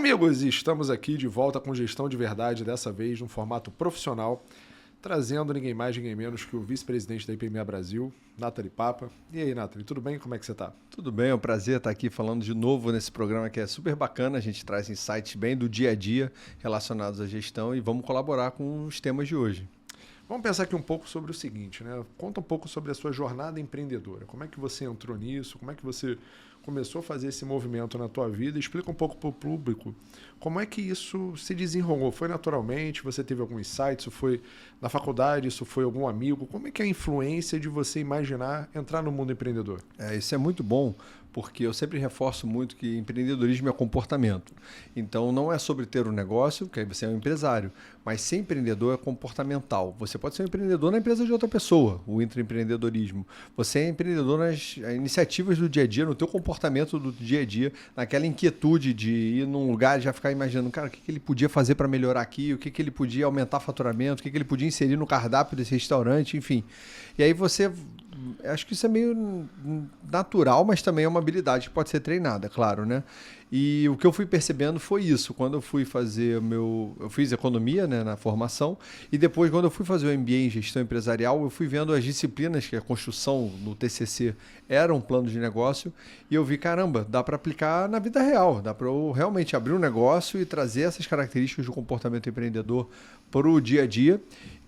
amigos, estamos aqui de volta com Gestão de Verdade, dessa vez num formato profissional, trazendo ninguém mais, ninguém menos que o vice-presidente da IPMA Brasil, Nathalie Papa. E aí, Nathalie, tudo bem? Como é que você está? Tudo bem, é um prazer estar aqui falando de novo nesse programa que é super bacana. A gente traz insights bem do dia a dia relacionados à gestão e vamos colaborar com os temas de hoje. Vamos pensar aqui um pouco sobre o seguinte, né? Conta um pouco sobre a sua jornada empreendedora. Como é que você entrou nisso? Como é que você começou a fazer esse movimento na tua vida? Explica um pouco para o público como é que isso se desenrolou. Foi naturalmente? Você teve algum insight? Isso foi na faculdade? Isso foi algum amigo? Como é que é a influência de você imaginar entrar no mundo empreendedor? Isso é muito bom, porque eu sempre reforço muito que empreendedorismo é comportamento. Então, não é sobre ter um negócio, que aí você é um empresário, mas ser empreendedor é comportamental. Você pode ser um empreendedor na empresa de outra pessoa, o intraempreendedorismo. Você é empreendedor nas iniciativas do dia a dia, no teu comportamento do dia a dia, naquela inquietude de ir num lugar e já ficar imaginando, cara, o que ele podia fazer para melhorar aqui, o que ele podia aumentar faturamento, o que ele podia inserir no cardápio desse restaurante, enfim. E aí você... Acho que isso é meio natural, mas também é uma habilidade que pode ser treinada, claro, né? E o que eu fui percebendo foi isso. Quando eu fui fazer eu fiz economia, né, na formação, e depois, quando eu fui fazer o MBA em gestão empresarial, eu fui vendo as disciplinas que a construção no TCC era um plano de negócio, e eu vi, caramba, dá para aplicar na vida real, dá para eu realmente abrir um negócio e trazer essas características do comportamento empreendedor para o dia a dia.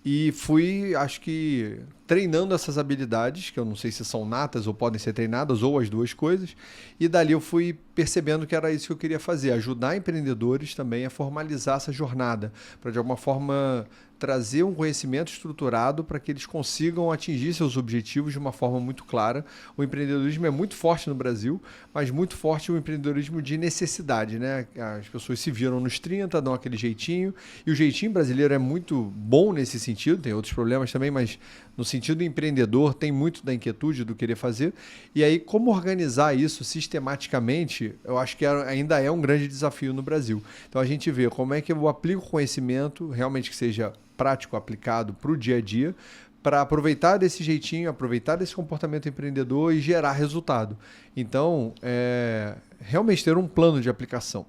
E fui, acho que, treinando essas habilidades, que eu não sei se são natas ou podem ser treinadas, ou as duas coisas. E dali eu fui percebendo que era isso que eu queria fazer, ajudar empreendedores também a formalizar essa jornada, para de alguma forma trazer um conhecimento estruturado para que eles consigam atingir seus objetivos de uma forma muito clara. O empreendedorismo é muito forte no Brasil, mas muito forte o empreendedorismo de necessidade, né? As pessoas se viram nos 30, dão aquele jeitinho, e o jeitinho brasileiro é muito bom nesse sentido, tem outros problemas também, mas no sentido empreendedor tem muito da inquietude do querer fazer. E aí, como organizar isso sistematicamente, eu acho que ainda é um grande desafio no Brasil. Então a gente vê como é que eu aplico conhecimento, realmente que seja prático, aplicado para o dia a dia, para aproveitar desse jeitinho, aproveitar desse comportamento empreendedor e gerar resultado. Então, realmente ter um plano de aplicação.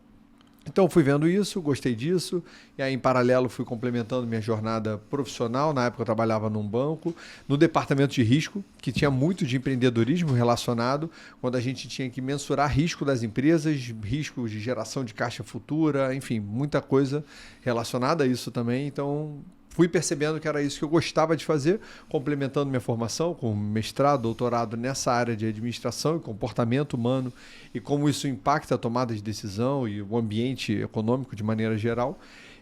Então, fui vendo isso, gostei disso, e aí, em paralelo, fui complementando minha jornada profissional. Na época, eu trabalhava num banco, no departamento de risco, que tinha muito de empreendedorismo relacionado, quando a gente tinha que mensurar risco das empresas, riscos de geração de caixa futura, enfim, muita coisa relacionada a isso também. Então, fui percebendo que era isso que eu gostava de fazer, complementando minha formação com mestrado, doutorado nessa área de administração e comportamento humano e como isso impacta a tomada de decisão e o ambiente econômico de maneira geral,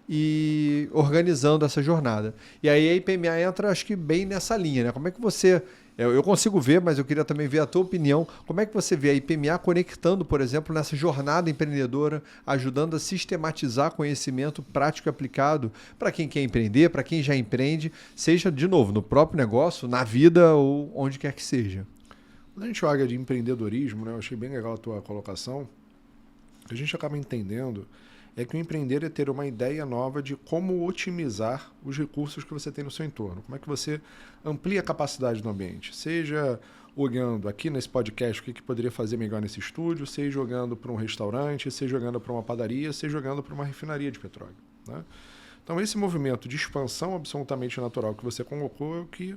e organizando essa jornada. E aí a IPMA entra, acho que bem nessa linha, né? Como é que você... Eu consigo ver, mas eu queria também ver a tua opinião. Como é que você vê a IPMA conectando, por exemplo, nessa jornada empreendedora, ajudando a sistematizar conhecimento prático e aplicado para quem quer empreender, para quem já empreende, seja, de novo, no próprio negócio, na vida ou onde quer que seja? Quando a gente olha de empreendedorismo, né, eu achei bem legal a tua colocação, a gente acaba entendendo é que o empreender é ter uma ideia nova de como otimizar os recursos que você tem no seu entorno. Como é que você amplia a capacidade do ambiente. Seja olhando aqui nesse podcast o que poderia fazer melhor nesse estúdio, seja olhando para um restaurante, seja olhando para uma padaria, seja olhando para uma refinaria de petróleo, né? Então esse movimento de expansão absolutamente natural que você colocou é o que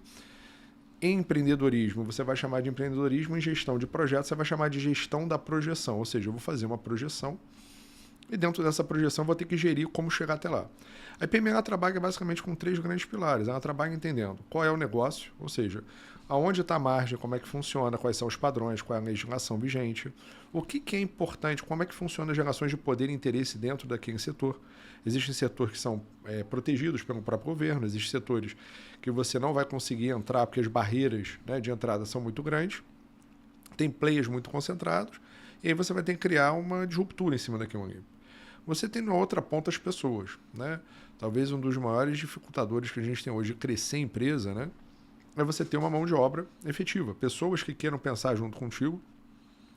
em empreendedorismo você vai chamar de empreendedorismo, em gestão de projetos você vai chamar de gestão da projeção, ou seja, eu vou fazer uma projeção e dentro dessa projeção eu vou ter que gerir como chegar até lá. A IPMA trabalha basicamente com 3 grandes pilares. Ela trabalha entendendo qual é o negócio, ou seja, aonde está a margem, como é que funciona, quais são os padrões, qual é a legislação vigente, o que é importante, como é que funciona as relações de poder e interesse dentro daquele setor. Existem setores que são protegidos pelo próprio governo, existem setores que você não vai conseguir entrar porque as barreiras, né, de entrada são muito grandes, tem players muito concentrados, e aí você vai ter que criar uma disruptura em cima daquilo ali. Você tem na outra ponta as pessoas, né? Talvez um dos maiores dificultadores que a gente tem hoje de crescer a empresa, né, é você ter uma mão de obra efetiva. Pessoas que queiram pensar junto contigo.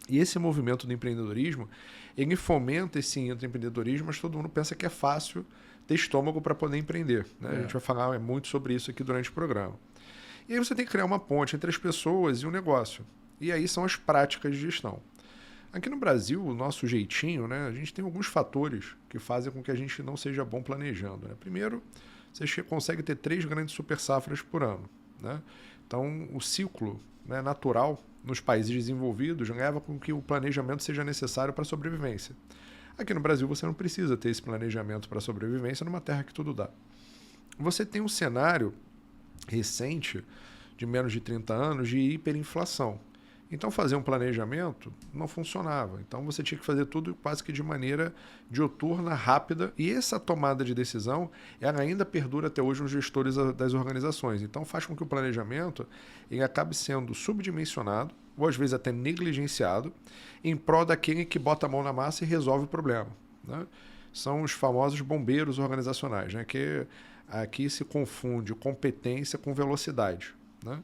E esse movimento do empreendedorismo, ele fomenta esse empreendedorismo, mas todo mundo pensa que é fácil ter estômago para poder empreender, né? A gente vai falar muito sobre isso aqui durante o programa. E aí você tem que criar uma ponte entre as pessoas e o negócio. E aí são as práticas de gestão. Aqui no Brasil, o nosso jeitinho, né, a gente tem alguns fatores que fazem com que a gente não seja bom planejando. Né? Primeiro, você consegue ter 3 grandes super safras por ano. Né? Então, o ciclo, né, natural nos países desenvolvidos leva com que o planejamento seja necessário para a sobrevivência. Aqui no Brasil, você não precisa ter esse planejamento para a sobrevivência numa terra que tudo dá. Você tem um cenário recente, de menos de 30 anos, de hiperinflação. Então, fazer um planejamento não funcionava. Então, você tinha que fazer tudo quase que de maneira dioturna, rápida. E essa tomada de decisão, ela ainda perdura até hoje nos gestores das organizações. Então, faz com que o planejamento ele acabe sendo subdimensionado, ou às vezes até negligenciado, em prol daquele que bota a mão na massa e resolve o problema. Né? São os famosos bombeiros organizacionais, né? Que aqui se confunde competência com velocidade. Né?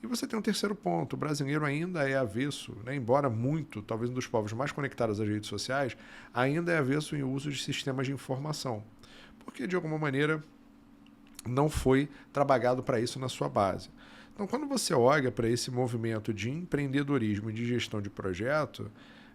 E você tem um terceiro ponto, o brasileiro ainda é avesso, né? Embora muito, talvez um dos povos mais conectados às redes sociais, ainda é avesso em uso de sistemas de informação, porque de alguma maneira não foi trabalhado para isso na sua base. Então, quando você olha para esse movimento de empreendedorismo e de gestão de projeto,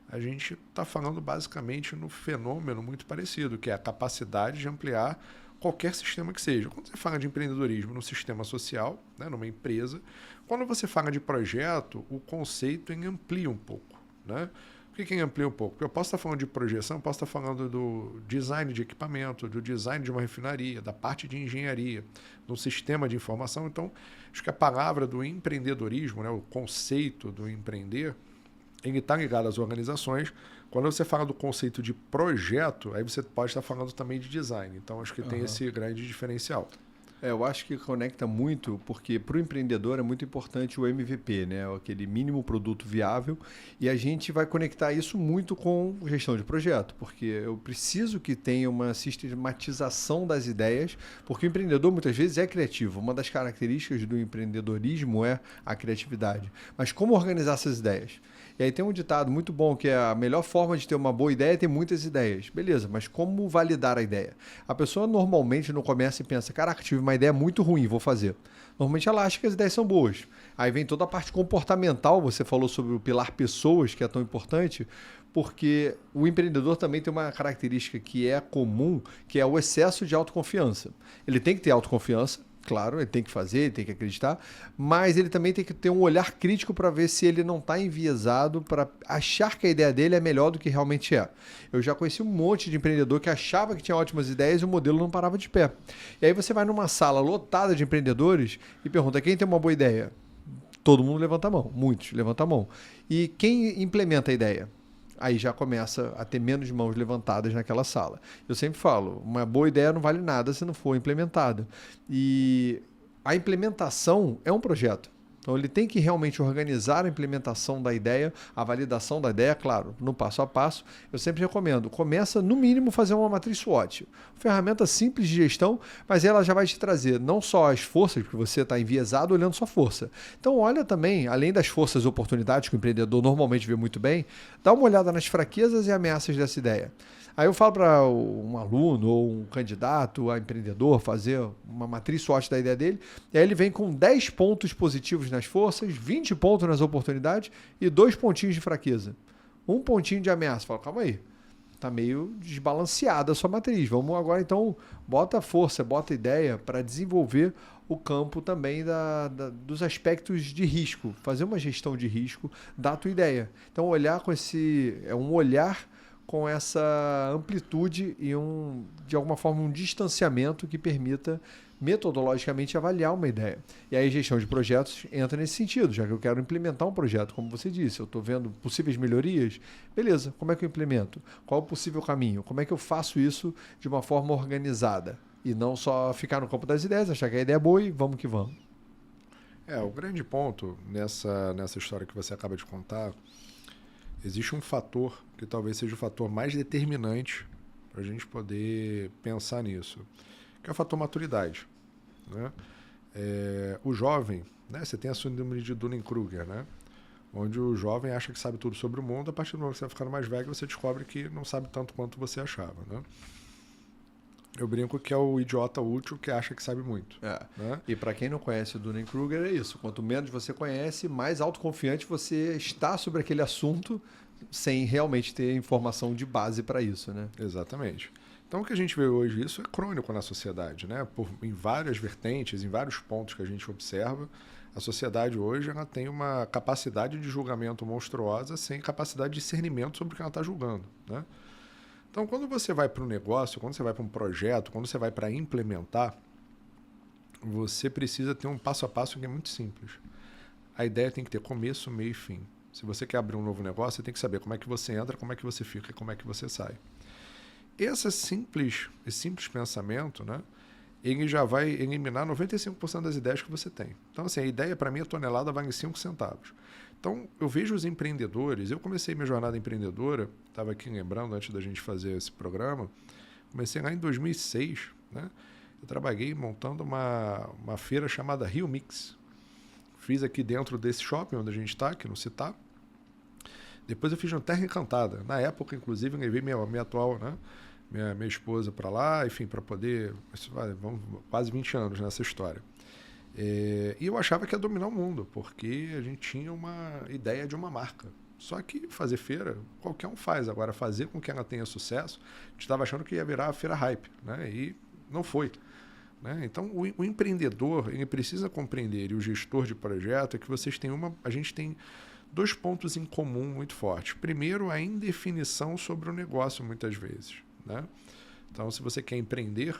a gente está falando basicamente no fenômeno muito parecido, que é a capacidade de ampliar qualquer sistema que seja. Quando você fala de empreendedorismo no sistema social, né, numa empresa, quando você fala de projeto, o conceito amplia um pouco. Né? Por que amplia um pouco? Porque eu posso estar falando de projeção, posso estar falando do design de equipamento, do design de uma refinaria, da parte de engenharia, do sistema de informação. Então, acho que a palavra do empreendedorismo, né, o conceito do empreender, ele está ligado às organizações. Quando você fala do conceito de projeto, aí você pode estar falando também de design. Então, acho que tem esse grande diferencial. Eu acho que conecta muito, porque para o empreendedor é muito importante o MVP, né? Aquele mínimo produto viável, e a gente vai conectar isso muito com gestão de projeto, porque eu preciso que tenha uma sistematização das ideias, porque o empreendedor muitas vezes é criativo. Uma das características do empreendedorismo é a criatividade. Mas como organizar essas ideias? E aí tem um ditado muito bom que é a melhor forma de ter uma boa ideia é ter muitas ideias. Beleza, mas como validar a ideia? A pessoa normalmente não começa e pensa, caraca, tive uma ideia muito ruim, vou fazer. Normalmente ela acha que as ideias são boas. Aí vem toda a parte comportamental, você falou sobre o pilar pessoas, que é tão importante, porque o empreendedor também tem uma característica que é comum, que é o excesso de autoconfiança. Ele tem que ter autoconfiança, claro, ele tem que fazer, ele tem que acreditar, mas ele também tem que ter um olhar crítico para ver se ele não está enviesado para achar que a ideia dele é melhor do que realmente é. Eu já conheci um monte de empreendedor que achava que tinha ótimas ideias e o modelo não parava de pé. E aí você vai numa sala lotada de empreendedores e pergunta, quem tem uma boa ideia? Todo mundo levanta a mão, muitos levantam a mão. E quem implementa a ideia? Aí já começa a ter menos mãos levantadas naquela sala. Eu sempre falo, uma boa ideia não vale nada se não for implementada. E a implementação é um projeto. Então ele tem que realmente organizar a implementação da ideia, a validação da ideia, claro, no passo a passo. Eu sempre recomendo, começa no mínimo a fazer uma matriz SWOT. Ferramenta simples de gestão, mas ela já vai te trazer não só as forças, porque você está enviesado olhando sua força. Então olha também, além das forças e oportunidades que o empreendedor normalmente vê muito bem, dá uma olhada nas fraquezas e ameaças dessa ideia. Aí eu falo para um aluno ou um candidato a empreendedor fazer uma matriz SWOT da ideia dele, e aí ele vem com 10 pontos positivos nas forças, 20 pontos nas oportunidades e 2 pontinhos de fraqueza. 1 pontinho de ameaça. Fala, calma aí, tá meio desbalanceada a sua matriz. Vamos agora então, bota força, bota ideia para desenvolver o campo também dos aspectos de risco, fazer uma gestão de risco da tua ideia. Então olhar com é um olhar com essa amplitude e de alguma forma um distanciamento que permita metodologicamente avaliar uma ideia. E aí a gestão de projetos entra nesse sentido, já que eu quero implementar um projeto, como você disse, eu estou vendo possíveis melhorias, beleza, como é que eu implemento? Qual é o possível caminho? Como é que eu faço isso de uma forma organizada? E não só ficar no campo das ideias, achar que a ideia é boa e vamos que vamos. O grande ponto nessa história que você acaba de contar, existe um fator que talvez seja o fator mais determinante para a gente poder pensar nisso, que é o fator maturidade. Né? O jovem, né? Você tem a síndrome de Dunning-Kruger, né? Onde o jovem acha que sabe tudo sobre o mundo, a partir do momento que você vai ficando mais velho, você descobre que não sabe tanto quanto você achava. Né? Eu brinco que é o idiota útil que acha que sabe muito. É. Né? E para quem não conhece o Dunning-Kruger, é isso. Quanto menos você conhece, mais autoconfiante você está sobre aquele assunto sem realmente ter informação de base para isso, né? Exatamente. Então, o que a gente vê hoje, isso é crônico na sociedade, né? Em várias vertentes, em vários pontos que a gente observa, a sociedade hoje ela tem uma capacidade de julgamento monstruosa sem capacidade de discernimento sobre o que ela está julgando, né? Então, quando você vai para um negócio, quando você vai para um projeto, quando você vai para implementar, você precisa ter um passo a passo que é muito simples. A ideia tem que ter começo, meio e fim. Se você quer abrir um novo negócio, você tem que saber como é que você entra, como é que você fica e como é que você sai. Esse simples pensamento, né, ele já vai eliminar 95% das ideias que você tem. Então, assim, a ideia para mim, a tonelada vale 5 centavos. Então, eu vejo os empreendedores, eu comecei minha jornada empreendedora, estava aqui lembrando antes da gente fazer esse programa, comecei lá em 2006, né? Eu trabalhei montando uma feira chamada Rio Mix. Fiz aqui dentro desse shopping onde a gente está, aqui no Città. Depois eu fiz no Terra Encantada. Na época, inclusive, eu levei minha atual, né? Minha esposa para lá, enfim, para poder... Vamos, quase 20 anos nessa história. E eu achava que ia dominar o mundo, porque a gente tinha uma ideia de uma marca. Só que fazer feira, qualquer um faz. Agora, fazer com que ela tenha sucesso, a gente estava achando que ia virar a feira hype, né? E não foi. Né? Então, o empreendedor, ele precisa compreender, e o gestor de projeto, é que a gente tem 2 pontos em comum muito fortes. Primeiro, a indefinição sobre o negócio, muitas vezes. Né? Então, se você quer empreender,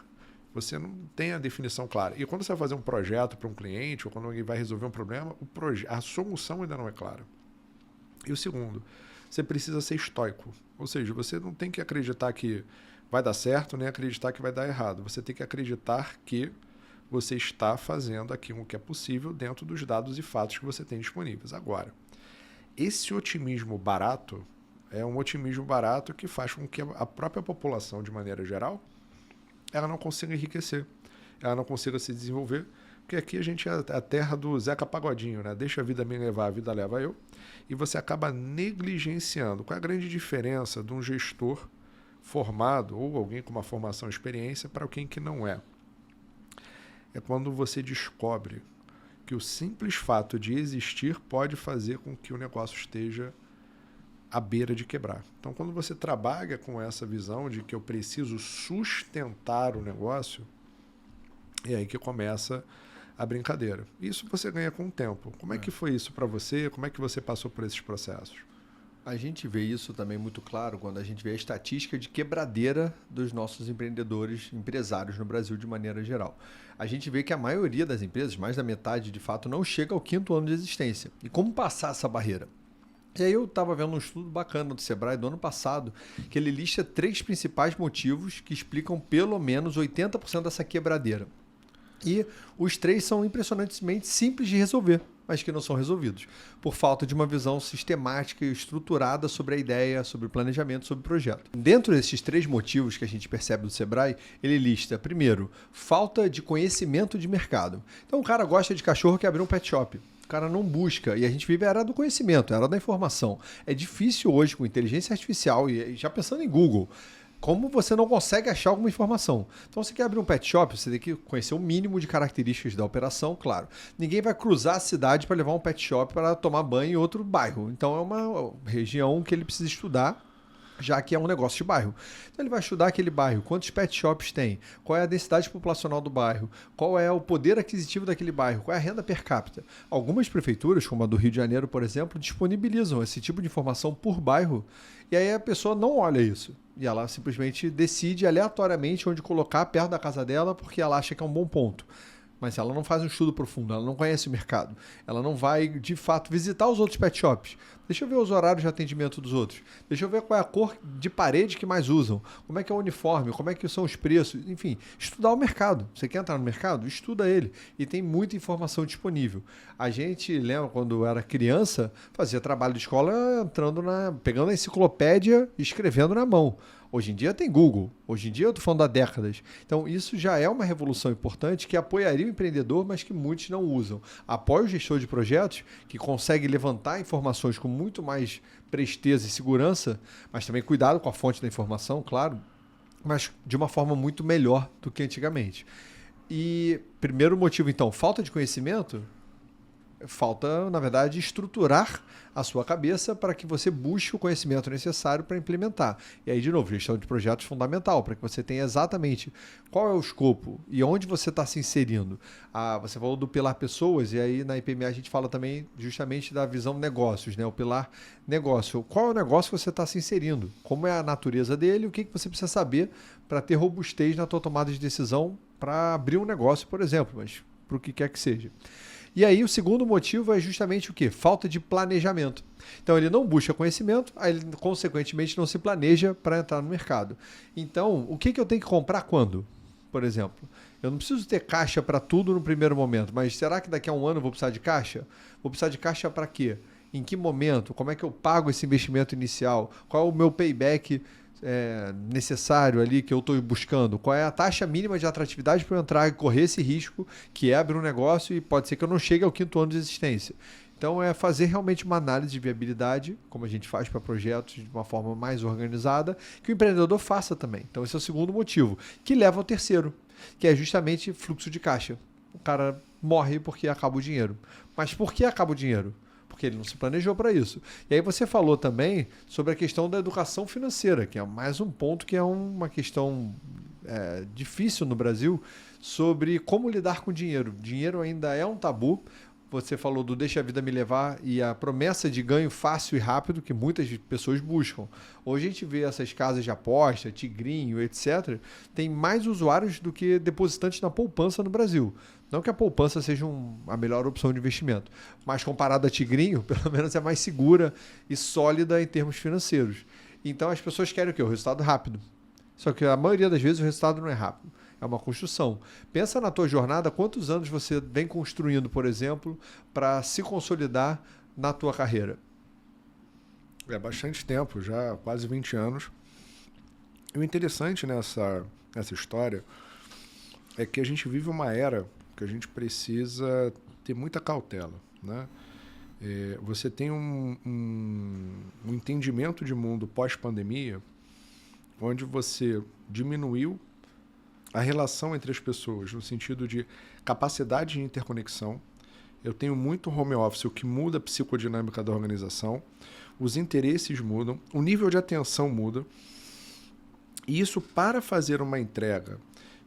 você não tem a definição clara. E quando você vai fazer um projeto para um cliente, ou quando alguém vai resolver um problema, a solução ainda não é clara. E o segundo, você precisa ser estoico. Ou seja, você não tem que acreditar que vai dar certo, nem acreditar que vai dar errado. Você tem que acreditar que você está fazendo aquilo que é possível dentro dos dados e fatos que você tem disponíveis. Agora, esse otimismo barato é um otimismo barato que faz com que a própria população, de maneira geral, ela não consiga enriquecer, ela não consiga se desenvolver, porque aqui a gente é a terra do Zeca Pagodinho, né? Deixa a vida me levar, a vida leva eu, e você acaba negligenciando. Qual é a grande diferença de um gestor formado ou alguém com uma formação e experiência para alguém que não é? É quando você descobre que o simples fato de existir pode fazer com que o negócio esteja à beira de quebrar. Então, quando você trabalha com essa visão de que eu preciso sustentar o negócio, é aí que começa a brincadeira. Isso você ganha com o tempo. Como é que foi isso para você? Como é que você passou por esses processos? A gente vê isso também muito claro quando a gente vê a estatística de quebradeira dos nossos empresários no Brasil de maneira geral. A gente vê que a maioria das empresas, mais da metade de fato, não chega ao 5º ano de existência. E como passar essa barreira? E aí eu estava vendo um estudo bacana do Sebrae do ano passado, que ele lista 3 principais motivos que explicam pelo menos 80% dessa quebradeira. E os 3 são impressionantemente simples de resolver, mas que não são resolvidos, por falta de uma visão sistemática e estruturada sobre a ideia, sobre o planejamento, sobre o projeto. Dentro desses 3 motivos que a gente percebe do Sebrae, ele lista, primeiro, falta de conhecimento de mercado. Então o cara gosta de cachorro, quer abrir um pet shop. O cara não busca, e a gente vive a era do conhecimento, a era da informação. É difícil hoje, com inteligência artificial, e já pensando em Google, como você não consegue achar alguma informação. Então, você quer abrir um pet shop, você tem que conhecer o mínimo de características da operação, claro. Ninguém vai cruzar a cidade para levar um pet shop para tomar banho em outro bairro. Então, é uma região que ele precisa estudar, já que é um negócio de bairro. Então ele vai estudar aquele bairro, quantos pet shops tem, qual é a densidade populacional do bairro, qual é o poder aquisitivo daquele bairro, qual é a renda per capita. Algumas prefeituras, como a do Rio de Janeiro, por exemplo, disponibilizam esse tipo de informação por bairro, e aí a pessoa não olha isso. E ela simplesmente decide aleatoriamente onde colocar perto da casa dela, porque ela acha que é um bom ponto. Mas ela não faz um estudo profundo, ela não conhece o mercado. Ela não vai, de fato, visitar os outros pet shops. Deixa eu ver os horários de atendimento dos outros. Deixa eu ver qual é a cor de parede que mais usam. Como é que é o uniforme, como é que são os preços. Enfim, estudar o mercado. Você quer entrar no mercado? Estuda ele. E tem muita informação disponível. A gente, lembra, quando era criança, fazia trabalho de escola pegando a enciclopédia e escrevendo na mão. Hoje em dia tem Google. Hoje em dia eu estou falando há décadas. Então isso já é uma revolução importante que apoiaria o empreendedor, mas que muitos não usam. Apoia o gestor de projetos, que consegue levantar informações com muito mais presteza e segurança, mas também cuidado com a fonte da informação, claro. mas de uma forma muito melhor do que antigamente. E primeiro motivo, então, falta de conhecimento. Falta, na verdade, estruturar a sua cabeça para que você busque o conhecimento necessário para implementar. E aí, de novo, gestão de projetos fundamental, para que você tenha exatamente qual é o escopo e onde você está se inserindo. Você falou do pilar pessoas, e aí na IPMA a gente fala também justamente da visão negócios, né? O pilar negócio. Qual é o negócio que você está se inserindo? Como é a natureza dele? O que você precisa saber para ter robustez na tua tomada de decisão para abrir um negócio, por exemplo, mas para o que quer que seja. E aí o segundo motivo é justamente o quê? Falta de planejamento. Então ele não busca conhecimento, aí ele consequentemente não se planeja para entrar no mercado. Então, o que eu tenho que comprar quando? Por exemplo, eu não preciso ter caixa para tudo no primeiro momento, mas será que daqui a um ano eu vou precisar de caixa? Vou precisar de caixa para quê? Em que momento? Como é que eu pago esse investimento inicial? Qual é o meu payback necessário ali que eu estou buscando? Qual é a taxa mínima de atratividade para eu entrar e correr esse risco que é abrir um negócio e pode ser que eu não chegue ao 5º ano de existência? Então é fazer realmente uma análise de viabilidade, como a gente faz para projetos de uma forma mais organizada, que o empreendedor faça também. Então esse é o segundo motivo, que leva ao terceiro, que é justamente fluxo de caixa. O cara morre porque acaba o dinheiro. Mas por que acaba o dinheiro? Porque ele não se planejou para isso. E aí você falou também sobre a questão da educação financeira, que é mais um ponto que é uma questão difícil no Brasil, sobre como lidar com dinheiro. Dinheiro ainda é um tabu. Você falou do deixa a vida me levar e a promessa de ganho fácil e rápido que muitas pessoas buscam. Hoje a gente vê essas casas de aposta, Tigrinho, etc. Tem mais usuários do que depositantes na poupança no Brasil. Não que a poupança seja a melhor opção de investimento, mas comparado a Tigrinho, pelo menos é mais segura e sólida em termos financeiros. Então as pessoas querem o quê? O resultado rápido. Só que a maioria das vezes o resultado não é rápido. É uma construção. Pensa na tua jornada, quantos anos você vem construindo, por exemplo, para se consolidar na tua carreira? É bastante tempo, já quase 20 anos. E o interessante nessa história é que a gente vive uma era que a gente precisa ter muita cautela, né? Você tem um entendimento de mundo pós-pandemia, onde você diminuiu a relação entre as pessoas, no sentido de capacidade de interconexão. Eu tenho muito home office, o que muda a psicodinâmica da organização. Os interesses mudam, o nível de atenção muda. E isso, para fazer uma entrega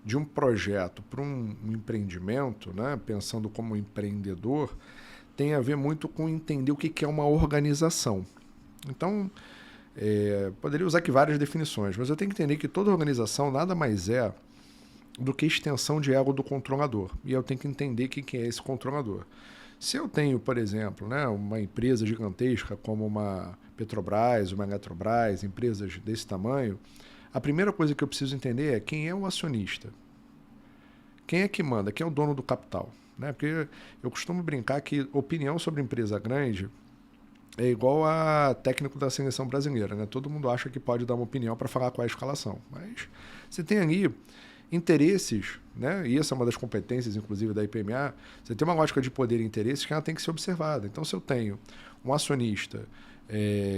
de um projeto para um empreendimento, né, pensando como empreendedor, tem a ver muito com entender o que é uma organização. Então, poderia usar aqui várias definições, mas eu tenho que entender que toda organização nada mais é do que extensão de ego do controlador. E eu tenho que entender quem é esse controlador. Se eu tenho, por exemplo, né, uma empresa gigantesca como uma Petrobras, uma Eletrobras, empresas desse tamanho, a primeira coisa que eu preciso entender é quem é o acionista. Quem é que manda? Quem é o dono do capital? Né? Porque eu costumo brincar que opinião sobre empresa grande é igual a técnico da seleção brasileira. Né? Todo mundo acha que pode dar uma opinião para falar qual é a escalação. Mas você tem ali interesses, né? E essa é uma das competências, inclusive, da IPMA. Você tem uma lógica de poder e interesses que ela tem que ser observada. Então, se eu tenho um acionista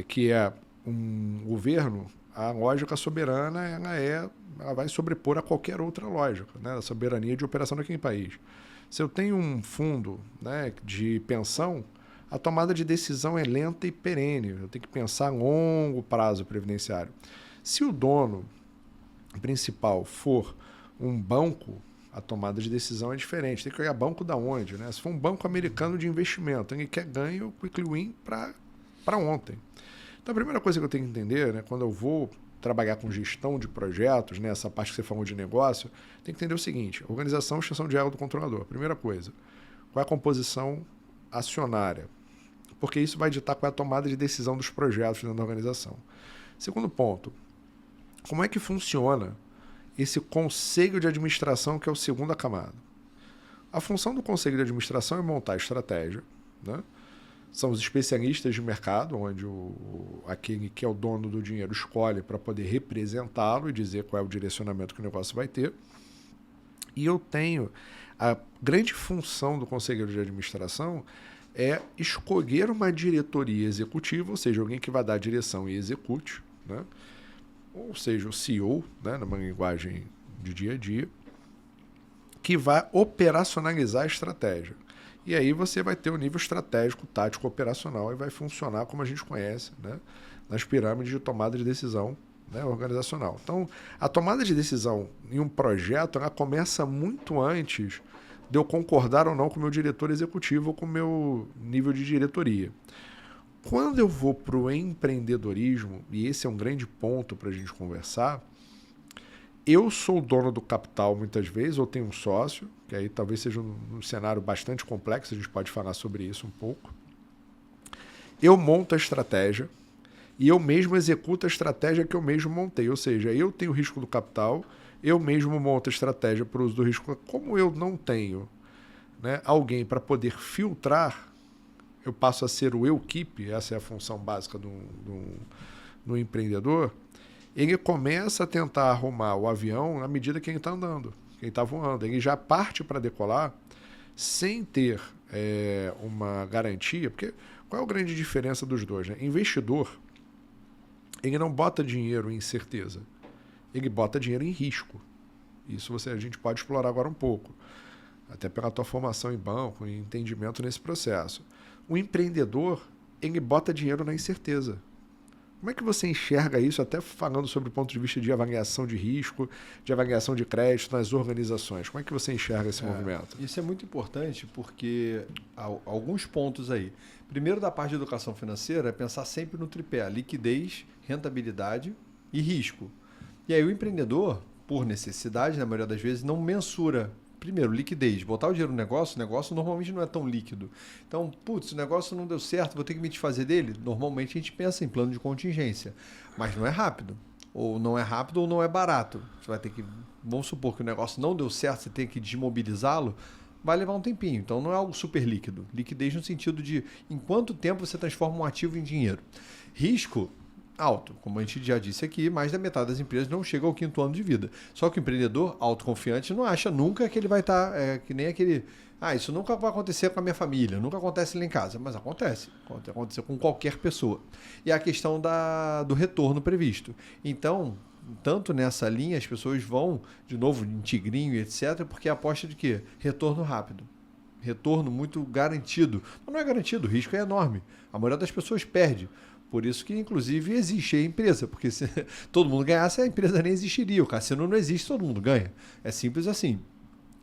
que é um governo, a lógica soberana ela vai sobrepor a qualquer outra lógica, né? A soberania de operação daquele país. Se eu tenho um fundo, né, de pensão, a tomada de decisão é lenta e perene. Eu tenho que pensar a longo prazo previdenciário. Se o dono principal for um banco, a tomada de decisão é diferente. Tem que olhar banco da onde, né? Se for um banco americano de investimento, ele quer ganho quick win para ontem. Então a primeira coisa que eu tenho que entender, né, quando eu vou trabalhar com gestão de projetos, né, essa parte que você falou de negócio, tem que entender o seguinte: organização e extensão de ego do controlador. Primeira coisa, qual é a composição acionária? Porque isso vai ditar qual é a tomada de decisão dos projetos dentro da organização. Segundo ponto, como é que funciona esse conselho de administração, que é a segunda camada? A função do conselho de administração é montar a estratégia, né? São os especialistas de mercado, onde aquele que é o dono do dinheiro escolhe para poder representá-lo e dizer qual é o direcionamento que o negócio vai ter. E eu tenho a grande função do conselheiro de administração é escolher uma diretoria executiva, ou seja, alguém que vai dar direção e execute, né? ou seja, o CEO, né, numa linguagem de dia a dia, que vai operacionalizar a estratégia. E aí você vai ter o nível estratégico, tático, operacional e vai funcionar como a gente conhece, né, nas pirâmides de tomada de decisão, né, organizacional. Então, a tomada de decisão em um projeto ela começa muito antes de eu concordar ou não com o meu diretor executivo ou com o meu nível de diretoria. Quando eu vou para o empreendedorismo, e esse é um grande ponto para a gente conversar, eu sou o dono do capital muitas vezes, ou tenho um sócio, que aí talvez seja um cenário bastante complexo, a gente pode falar sobre isso um pouco. Eu monto a estratégia e eu mesmo executo a estratégia que eu mesmo montei, ou seja, eu tenho o risco do capital, eu mesmo monto a estratégia para o uso do risco. Como eu não tenho, né, alguém para poder filtrar, eu passo a ser o eu-keep, essa é a função básica do empreendedor, ele começa a tentar arrumar o avião na medida que ele está andando, que ele está voando. Ele já parte para decolar sem ter uma garantia, porque qual é a grande diferença dos dois? Né? Investidor, ele não bota dinheiro em certeza, ele bota dinheiro em risco. Isso a gente pode explorar agora um pouco, até pela tua formação em banco e entendimento nesse processo. O empreendedor, ele bota dinheiro na incerteza. Como é que você enxerga isso, até falando sobre o ponto de vista de avaliação de risco, de avaliação de crédito nas organizações? Como é que você enxerga esse movimento? Isso é muito importante porque há alguns pontos aí. Primeiro, da parte de educação financeira, é pensar sempre no tripé: liquidez, rentabilidade e risco. E aí o empreendedor, por necessidade, na maioria das vezes, não mensura. Primeiro, liquidez. Botar o dinheiro no negócio normalmente não é tão líquido. Então, putz, o negócio não deu certo, vou ter que me desfazer dele? Normalmente a gente pensa em plano de contingência, mas não é rápido. Ou não é rápido ou não é barato. Você vai ter que, vamos supor que o negócio não deu certo, você tem que desmobilizá-lo, vai levar um tempinho. Então não é algo super líquido. Liquidez no sentido de em quanto tempo você transforma um ativo em dinheiro. Risco alto, como a gente já disse aqui, mais da metade das empresas não chega ao 5º ano de vida. Só que o empreendedor autoconfiante não acha nunca que ele vai estar, que nem aquele, isso nunca vai acontecer com a minha família, nunca acontece lá em casa, mas acontece, pode acontecer com qualquer pessoa. E a questão do retorno previsto. Então, tanto nessa linha, as pessoas vão, de novo, em tigrinho e etc., porque a aposta de quê? Retorno rápido. Retorno muito garantido. Mas não é garantido, o risco é enorme. A maioria das pessoas perde. Por isso que, inclusive, existe a empresa, porque se todo mundo ganhasse, a empresa nem existiria. O cassino não existe, todo mundo ganha. É simples assim.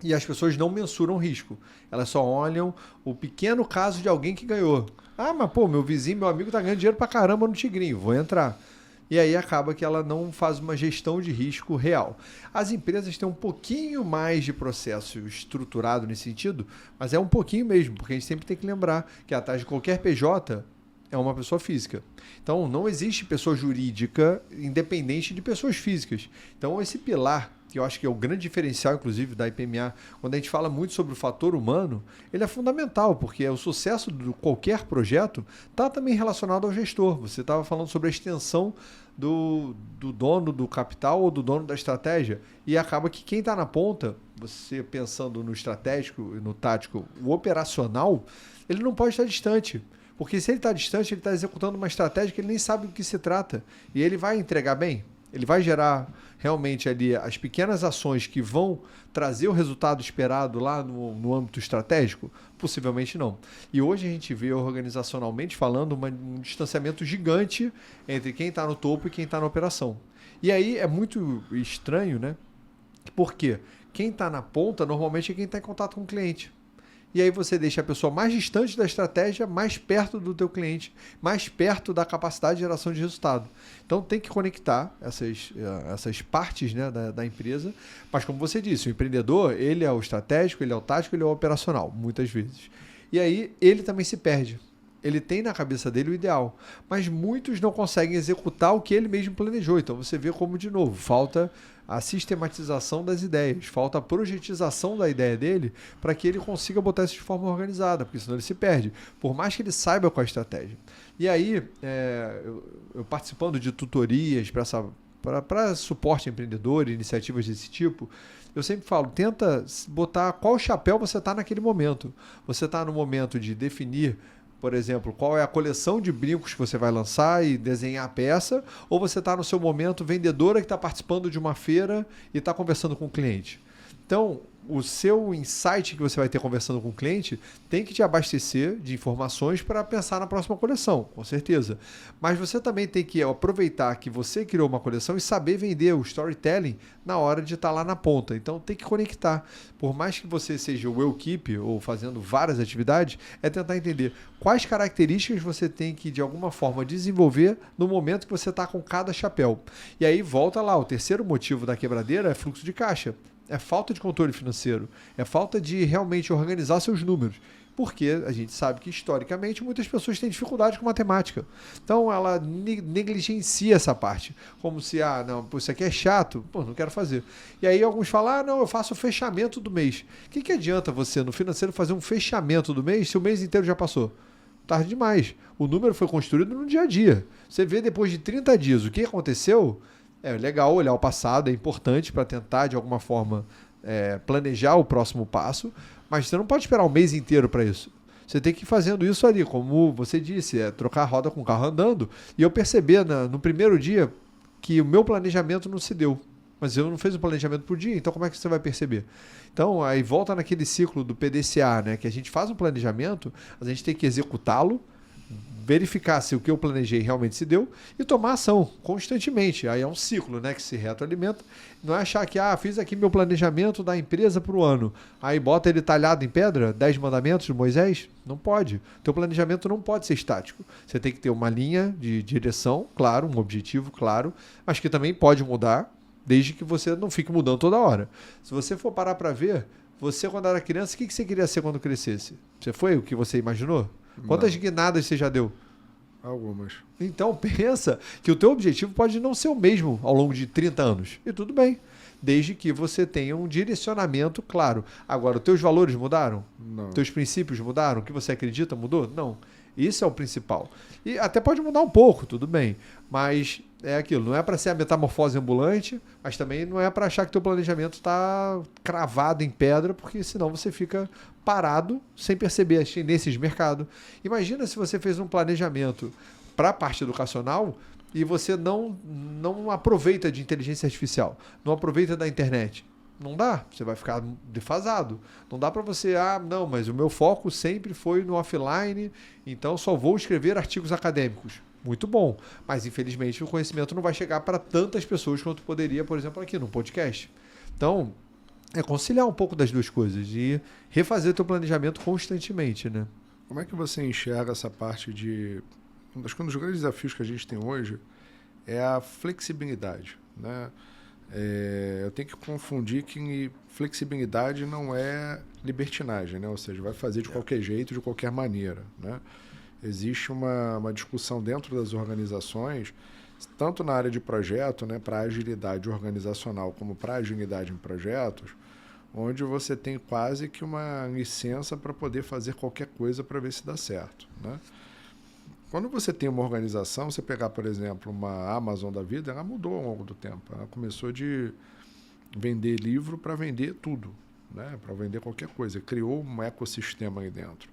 E as pessoas não mensuram risco. Elas só olham o pequeno caso de alguém que ganhou. Mas pô, meu vizinho, meu amigo tá ganhando dinheiro pra caramba no tigrinho, vou entrar. E aí acaba que ela não faz uma gestão de risco real. As empresas têm um pouquinho mais de processo estruturado nesse sentido, mas é um pouquinho mesmo, porque a gente sempre tem que lembrar que atrás de qualquer PJ é uma pessoa física. Então, não existe pessoa jurídica independente de pessoas físicas. Então, esse pilar, que eu acho que é o grande diferencial, inclusive, da IPMA, quando a gente fala muito sobre o fator humano, ele é fundamental, porque o sucesso de qualquer projeto está também relacionado ao gestor. Você estava falando sobre a extensão do dono do capital ou do dono da estratégia, e acaba que quem está na ponta, você pensando no estratégico e no tático, o operacional, ele não pode estar distante. Porque se ele está distante, ele está executando uma estratégia que ele nem sabe do que se trata. E ele vai entregar bem? Ele vai gerar realmente ali as pequenas ações que vão trazer o resultado esperado lá no âmbito estratégico? Possivelmente não. E hoje a gente vê organizacionalmente falando um distanciamento gigante entre quem está no topo e quem está na operação. E aí é muito estranho, né? Porque quem está na ponta normalmente é quem está em contato com o cliente. E aí você deixa a pessoa mais distante da estratégia, mais perto do teu cliente, mais perto da capacidade de geração de resultado. Então tem que conectar essas partes, né, da empresa. Mas como você disse, o empreendedor, ele é o estratégico, ele é o tático, ele é o operacional, muitas vezes. E aí ele também se perde. Ele tem na cabeça dele o ideal, mas muitos não conseguem executar o que ele mesmo planejou. Então você vê como, de novo, falta a sistematização das ideias, falta a projetização da ideia dele para que ele consiga botar isso de forma organizada, porque senão ele se perde, por mais que ele saiba qual é a estratégia. E aí, eu participando de tutorias para suporte a empreendedor, iniciativas desse tipo, eu sempre falo, tenta botar qual chapéu você está naquele momento. Você está no momento de definir por exemplo, qual é a coleção de brincos que você vai lançar e desenhar a peça, ou você está no seu momento vendedora que está participando de uma feira e está conversando com o cliente. Então, o seu insight que você vai ter conversando com o cliente tem que te abastecer de informações para pensar na próxima coleção, com certeza. Mas você também tem que aproveitar que você criou uma coleção e saber vender o storytelling na hora de estar lá na ponta. Então tem que conectar. Por mais que você seja o Wellkeep ou fazendo várias atividades, é tentar entender quais características você tem que, de alguma forma, desenvolver no momento que você está com cada chapéu. E aí volta lá, o terceiro motivo da quebradeira é fluxo de caixa. É falta de controle financeiro, é falta de realmente organizar seus números. Porque a gente sabe que, historicamente, muitas pessoas têm dificuldade com matemática. Então, ela negligencia essa parte. Como se, não, isso aqui é chato, não quero fazer. E aí alguns falam, não, eu faço o fechamento do mês. O que adianta você, no financeiro, fazer um fechamento do mês se o mês inteiro já passou? Tarde demais. O número foi construído no dia a dia. Você vê depois de 30 dias o que aconteceu. É legal olhar o passado, é importante para tentar, de alguma forma, planejar o próximo passo, mas você não pode esperar um mês inteiro para isso. Você tem que ir fazendo isso ali, como você disse, trocar a roda com o carro andando, e eu perceber no primeiro dia que o meu planejamento não se deu. Mas eu não fiz o planejamento por dia, então como é que você vai perceber? Então, aí volta naquele ciclo do PDCA, né, que a gente faz um planejamento, a gente tem que executá-lo, verificar se o que eu planejei realmente se deu e tomar ação constantemente. Aí é um ciclo, né, que se retroalimenta. Não é achar que, fiz aqui meu planejamento da empresa para o ano. Aí bota ele talhado em pedra, 10 mandamentos de Moisés? Não pode. Teu planejamento não pode ser estático. Você tem que ter uma linha de direção, claro, um objetivo, claro, mas que também pode mudar, desde que você não fique mudando toda hora. Se você for parar para ver, você quando era criança, o que você queria ser quando crescesse? Você foi o que você imaginou? Quantas guinadas você já deu? Algumas. Então pensa que o teu objetivo pode não ser o mesmo ao longo de 30 anos. E tudo bem, desde que você tenha um direcionamento claro. Agora, os teus valores mudaram? Não. Teus princípios mudaram? O que você acredita mudou? Não. Isso é o principal. E até pode mudar um pouco, tudo bem. Mas é aquilo, não é para ser a metamorfose ambulante, mas também não é para achar que teu planejamento está cravado em pedra, porque senão você fica parado sem perceber as tendências de mercado. Imagina se você fez um planejamento para a parte educacional e você não aproveita de inteligência artificial, não aproveita da internet. Não dá, você vai ficar defasado. Não dá para você, não, mas o meu foco sempre foi no offline, então só vou escrever artigos acadêmicos. Muito bom, mas infelizmente o conhecimento não vai chegar para tantas pessoas quanto poderia, por exemplo, aqui no podcast. Então, é conciliar um pouco das duas coisas e refazer o teu planejamento constantemente, né? Como é que você enxerga essa parte de... Acho que um dos grandes desafios que a gente tem hoje é a flexibilidade, né? Eu tenho que confundir que flexibilidade não é libertinagem, né? Ou seja, vai fazer de qualquer jeito, de qualquer maneira, né? Existe uma discussão dentro das organizações, tanto na área de projeto, né, para agilidade organizacional, como para agilidade em projetos, onde você tem quase que uma licença para poder fazer qualquer coisa para ver se dá certo, né? Quando você tem uma organização, você pegar, por exemplo, uma Amazon da vida, ela mudou ao longo do tempo. Ela começou de vender livro para vender tudo, né? Para vender qualquer coisa. Criou um ecossistema aí dentro.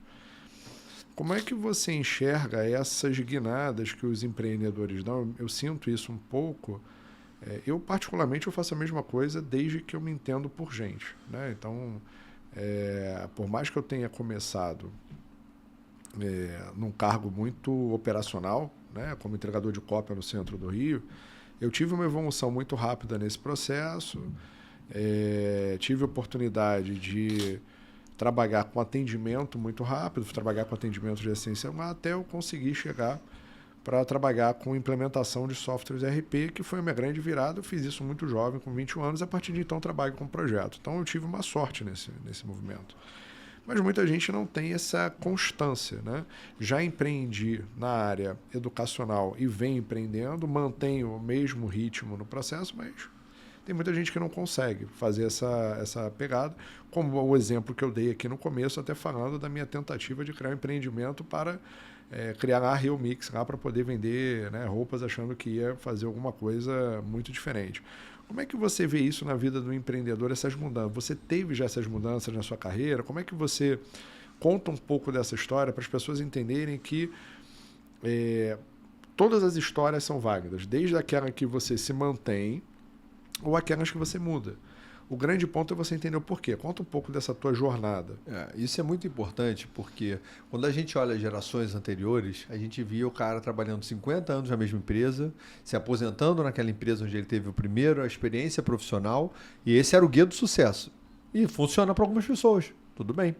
Como é que você enxerga essas guinadas que os empreendedores dão? Eu sinto isso um pouco. Eu, particularmente, eu faço a mesma coisa desde que eu me entendo por gente, né? Então, por mais que eu tenha começado num cargo muito operacional, né, como entregador de cópia no centro do Rio, eu tive uma evolução muito rápida nesse processo, tive a oportunidade de trabalhar com atendimento muito rápido, trabalhar com atendimento de essência até eu conseguir chegar para trabalhar com implementação de softwares ERP, que foi a minha grande virada. Eu fiz isso muito jovem, com 21 anos, a partir de então trabalho com projeto. Então eu tive uma sorte nesse movimento. Mas muita gente não tem essa constância, né? Já empreendi na área educacional e venho empreendendo, mantenho o mesmo ritmo no processo, mas tem muita gente que não consegue fazer essa pegada, como o exemplo que eu dei aqui no começo, até falando da minha tentativa de criar um empreendimento para criar a Real Mix lá para poder vender, né, roupas achando que ia fazer alguma coisa muito diferente. Como é que você vê isso na vida do empreendedor, essas mudanças? Você teve já essas mudanças na sua carreira? Como é que você conta um pouco dessa história para as pessoas entenderem que todas as histórias são válidas, desde aquela que você se mantém ou aquelas que você muda. O grande ponto é você entender o porquê. Conta um pouco dessa tua jornada. Isso é muito importante, porque quando a gente olha gerações anteriores, a gente via o cara trabalhando 50 anos na mesma empresa, se aposentando naquela empresa onde ele teve a experiência profissional, e esse era o guia do sucesso. E funciona para algumas pessoas, tudo bem.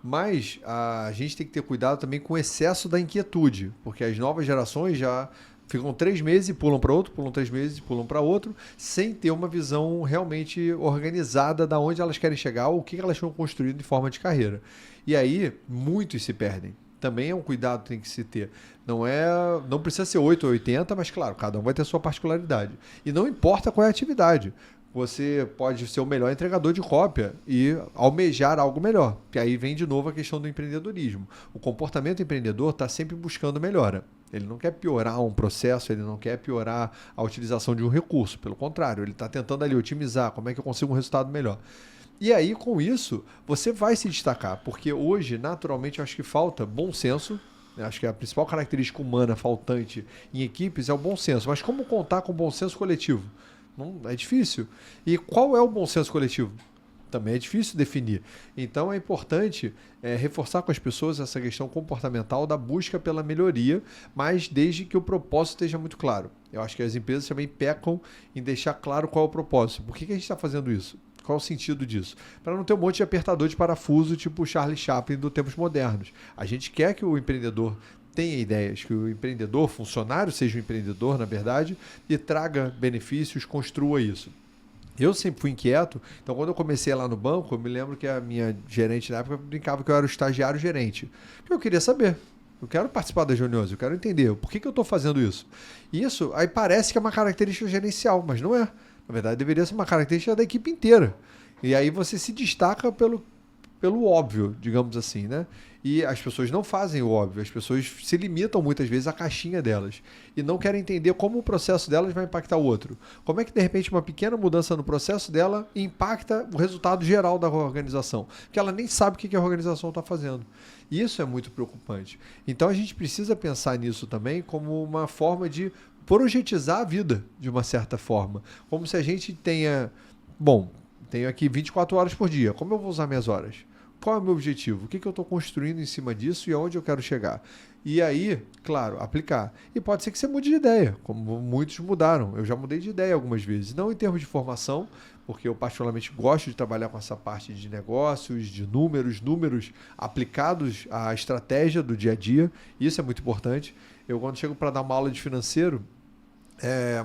Mas a gente tem que ter cuidado também com o excesso da inquietude, porque as novas gerações já ficam 3 meses e pulam para outro, pulam 3 meses e pulam para outro, sem ter uma visão realmente organizada de onde elas querem chegar ou o que elas estão construindo de forma de carreira. E aí, muitos se perdem. Também é um cuidado que tem que se ter. Não precisa ser 8 ou 80, mas claro, cada um vai ter a sua particularidade. E não importa qual é a atividade. Você pode ser o melhor entregador de cópia e almejar algo melhor. Que aí vem de novo a questão do empreendedorismo. O comportamento empreendedor está sempre buscando melhora. Ele não quer piorar um processo, ele não quer piorar a utilização de um recurso. Pelo contrário, ele está tentando ali otimizar como é que eu consigo um resultado melhor. E aí, com isso, você vai se destacar. Porque hoje, naturalmente, eu acho que falta bom senso. Eu acho que a principal característica humana faltante em equipes é o bom senso. Mas como contar com o bom senso coletivo? Não, é difícil. E qual é o bom senso coletivo? Também é difícil definir. Então é importante reforçar com as pessoas essa questão comportamental da busca pela melhoria, mas desde que o propósito esteja muito claro. Eu acho que as empresas também pecam em deixar claro qual é o propósito. Por que a gente está fazendo isso? Qual é o sentido disso? Para não ter um monte de apertador de parafuso tipo Charlie Chaplin dos tempos modernos. A gente quer que o empreendedor tenha ideias, que o empreendedor, funcionário seja um empreendedor, na verdade, e traga benefícios, construa isso. Eu sempre fui inquieto, então quando eu comecei lá no banco, eu me lembro que a minha gerente na época brincava que eu era o estagiário gerente. Porque eu queria saber, eu quero participar das reuniões, eu quero entender por que eu estou fazendo isso. Isso aí parece que é uma característica gerencial, mas não é. Na verdade, deveria ser uma característica da equipe inteira. E aí você se destaca pelo óbvio, digamos assim, né? E as pessoas não fazem o óbvio, as pessoas se limitam muitas vezes à caixinha delas e não querem entender como o processo delas vai impactar o outro. Como é que, de repente, uma pequena mudança no processo dela impacta o resultado geral da organização? Porque ela nem sabe o que a organização está fazendo. E isso é muito preocupante. Então, a gente precisa pensar nisso também como uma forma de projetizar a vida, de uma certa forma. Como se a gente tenha... Bom, tenho aqui 24 horas por dia. Como eu vou usar minhas horas? Qual é o meu objetivo? O que eu estou construindo em cima disso e aonde eu quero chegar? E aí, claro, aplicar. E pode ser que você mude de ideia, como muitos mudaram. Eu já mudei de ideia algumas vezes. Não em termos de formação, porque eu particularmente gosto de trabalhar com essa parte de negócios, de números aplicados à estratégia do dia a dia. Isso é muito importante. Eu, quando chego para dar uma aula de financeiro,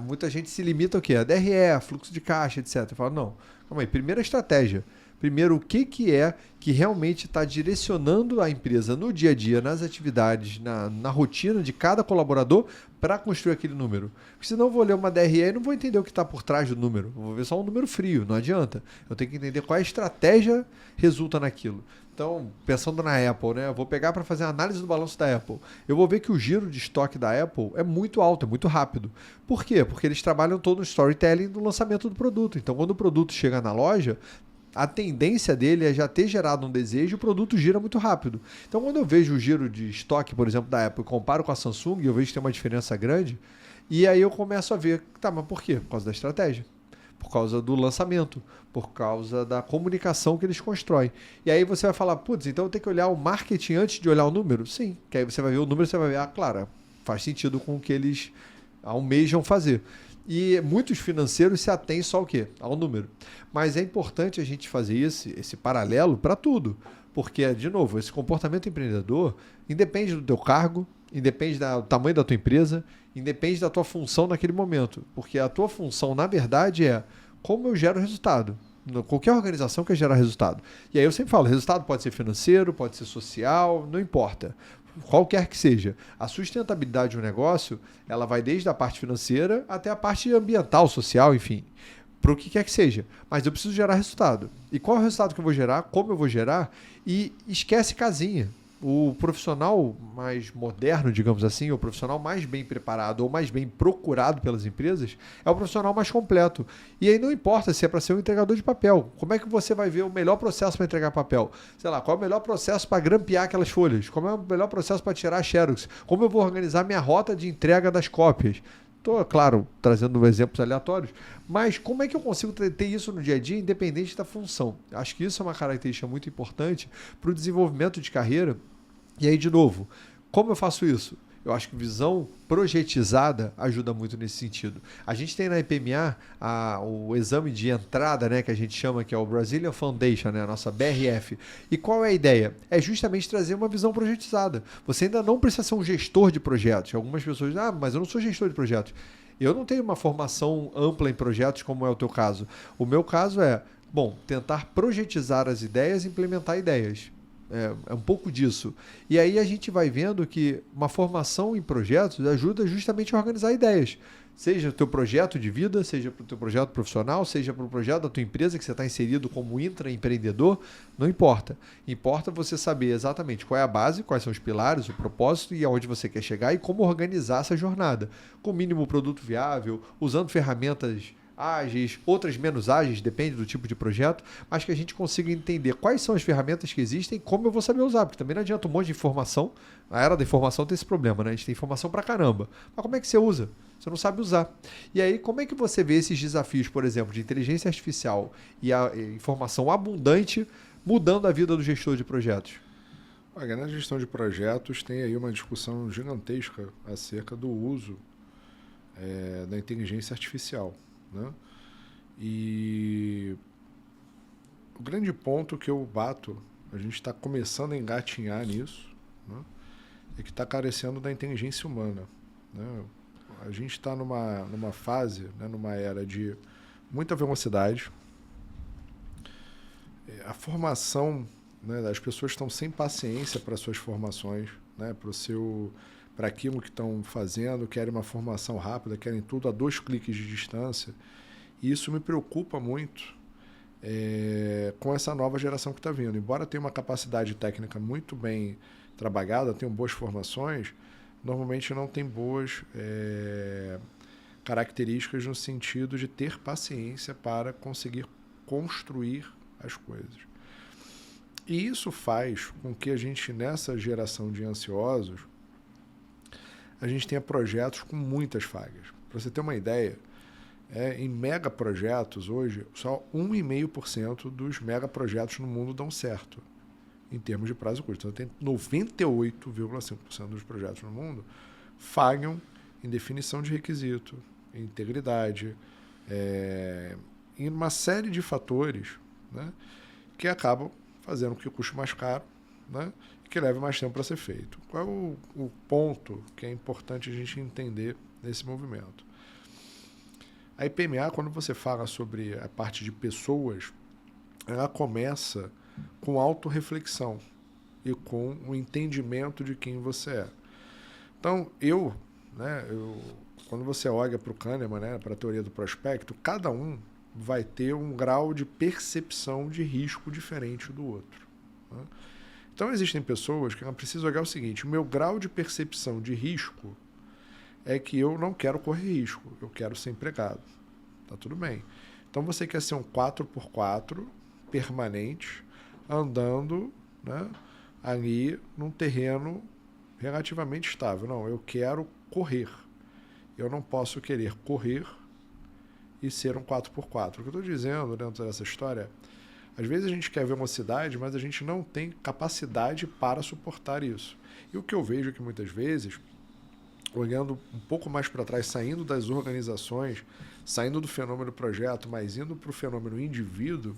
muita gente se limita ao quê? A DRE, fluxo de caixa, etc. Eu falo, não, calma aí, primeiro a estratégia. Primeiro, o que é que realmente está direcionando a empresa no dia a dia, nas atividades, na rotina de cada colaborador para construir aquele número. Porque senão eu vou ler uma DRE e não vou entender o que está por trás do número. Eu vou ver só um número frio, não adianta. Eu tenho que entender qual é a estratégia resulta naquilo. Então, pensando na Apple, né? Eu vou pegar para fazer a análise do balanço da Apple. Eu vou ver que o giro de estoque da Apple é muito alto, é muito rápido. Por quê? Porque eles trabalham todo no storytelling do lançamento do produto. Então, quando o produto chega na loja, a tendência dele é já ter gerado um desejo e o produto gira muito rápido. Então, quando eu vejo o giro de estoque, por exemplo, da Apple e comparo com a Samsung, eu vejo que tem uma diferença grande, e aí eu começo a ver, tá, mas por quê? Por causa da estratégia, por causa do lançamento, por causa da comunicação que eles constroem. E aí você vai falar, putz, então eu tenho que olhar o marketing antes de olhar o número? Sim, que aí você vai ver o número e você vai ver, claro, faz sentido com o que eles almejam fazer. E muitos financeiros se atêm só ao quê? Ao número. Mas é importante a gente fazer esse paralelo para tudo. Porque, de novo, esse comportamento empreendedor independe do teu cargo, independe do tamanho da tua empresa, independe da tua função naquele momento. Porque a tua função, na verdade, é como eu gero resultado. Qualquer organização quer gerar resultado. E aí eu sempre falo, resultado pode ser financeiro, pode ser social, não importa. Qualquer que seja. A sustentabilidade de um negócio, ela vai desde a parte financeira até a parte ambiental, social, enfim. Para o que quer que seja. Mas eu preciso gerar resultado. E qual é o resultado que eu vou gerar? Como eu vou gerar? E esquece casinha. O profissional mais moderno, digamos assim, o profissional mais bem preparado ou mais bem procurado pelas empresas é o profissional mais completo. E aí não importa se é para ser um entregador de papel. Como é que você vai ver o melhor processo para entregar papel? Sei lá, qual é o melhor processo para grampear aquelas folhas? Qual é o melhor processo para tirar a xerox? Como eu vou organizar minha rota de entrega das cópias? Estou, claro, trazendo exemplos aleatórios, mas como é que eu consigo ter isso no dia a dia, independente da função? Acho que isso é uma característica muito importante para o desenvolvimento de carreira. E aí, de novo, como eu faço isso? Eu acho que visão projetizada ajuda muito nesse sentido. A gente tem na IPMA o exame de entrada, né, que a gente chama, que é o Brazilian Foundation, né, a nossa BRF. E qual é a ideia? É justamente trazer uma visão projetizada. Você ainda não precisa ser um gestor de projetos. Algumas pessoas dizem, mas eu não sou gestor de projetos. Eu não tenho uma formação ampla em projetos, como é o teu caso. O meu caso é, tentar projetizar as ideias e implementar ideias. É um pouco disso. E aí a gente vai vendo que uma formação em projetos ajuda justamente a organizar ideias. Seja o teu projeto de vida, seja para o teu projeto profissional, seja para o projeto da tua empresa que você está inserido como intraempreendedor, não importa. Importa você saber exatamente qual é a base, quais são os pilares, o propósito e aonde você quer chegar e como organizar essa jornada. Com o mínimo produto viável, usando ferramentas ágeis, outras menos ágeis, depende do tipo de projeto, mas que a gente consiga entender quais são as ferramentas que existem e como eu vou saber usar, porque também não adianta um monte de informação. A era da informação tem esse problema, né? A gente tem informação pra caramba. Mas como é que você usa? Você não sabe usar. E aí, como é que você vê esses desafios, por exemplo, de inteligência artificial e a informação abundante mudando a vida do gestor de projetos? Olha, na gestão de projetos tem aí uma discussão gigantesca acerca do uso da inteligência artificial. Né? E o grande ponto que eu bato, a gente está começando a engatinhar nisso, né? É que está carecendo da inteligência humana. Né? A gente está numa fase, né, numa era de muita velocidade. A formação, né, as pessoas estão sem paciência para suas formações, né, para aquilo que estão fazendo, querem uma formação rápida, querem tudo a 2 cliques de distância. E isso me preocupa muito com essa nova geração que está vindo. Embora tenha uma capacidade técnica muito bem trabalhada, tenham boas formações, normalmente não tem boas características no sentido de ter paciência para conseguir construir as coisas. E isso faz com que a gente, nessa geração de ansiosos, a gente tenha projetos com muitas falhas. Para você ter uma ideia, em megaprojetos hoje, só 1,5% dos megaprojetos no mundo dão certo, em termos de prazo curto. Então, tem 98,5% dos projetos no mundo falham em definição de requisito, em integridade, em uma série de fatores, né, que acabam fazendo com que custe mais caro, né, que leve mais tempo para ser feito. Qual é o ponto que é importante a gente entender nesse movimento? A IPMA, quando você fala sobre a parte de pessoas, ela começa com autorreflexão e com o entendimento de quem você é. Então, quando você olha para o Kahneman, né, para a teoria do prospecto, cada um vai ter um grau de percepção de risco diferente do outro. Né? Então, existem pessoas que precisam olhar o seguinte: o meu grau de percepção de risco é que eu não quero correr risco, eu quero ser empregado. Tá tudo bem. Então, você quer ser um 4x4 permanente, andando, né, ali num terreno relativamente estável. Não, eu quero correr. Eu não posso querer correr e ser um 4x4. O que eu estou dizendo dentro dessa história, às vezes a gente quer velocidade, mas a gente não tem capacidade para suportar isso. E o que eu vejo é que muitas vezes, olhando um pouco mais para trás, saindo das organizações, saindo do fenômeno projeto, mas indo para o fenômeno indivíduo,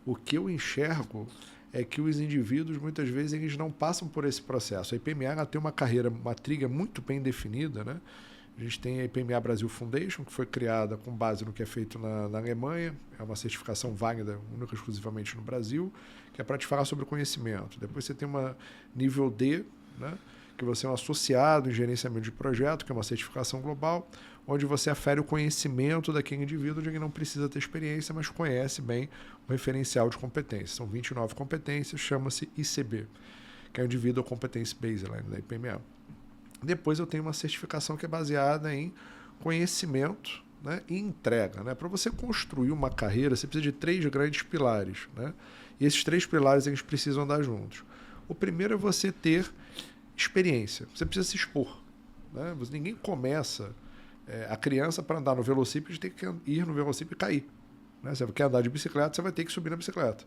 o que eu enxergo é que os indivíduos, muitas vezes, eles não passam por esse processo. A IPMA ela tem uma carreira, uma trilha muito bem definida, né? A gente tem a IPMA Brasil Foundation, que foi criada com base no que é feito na Alemanha, é uma certificação válida, única e exclusivamente no Brasil, que é para te falar sobre o conhecimento. Depois você tem uma nível D, né, que você é um associado em gerenciamento de projeto, que é uma certificação global, onde você afere o conhecimento daquele indivíduo, de que não precisa ter experiência, mas conhece bem o referencial de competências. São 29 competências, chama-se ICB, que é o Individual Competence Baseline, da IPMA. Depois eu tenho uma certificação que é baseada em conhecimento, né, e entrega. Né? Para você construir uma carreira, você precisa de 3 grandes pilares. Né? E esses 3 pilares eles precisam andar juntos. O primeiro é você ter experiência. Você precisa se expor. Né? Ninguém começa a criança para andar no velocípede tem que ir no velocípede e cair. Né? Você quer andar de bicicleta, você vai ter que subir na bicicleta.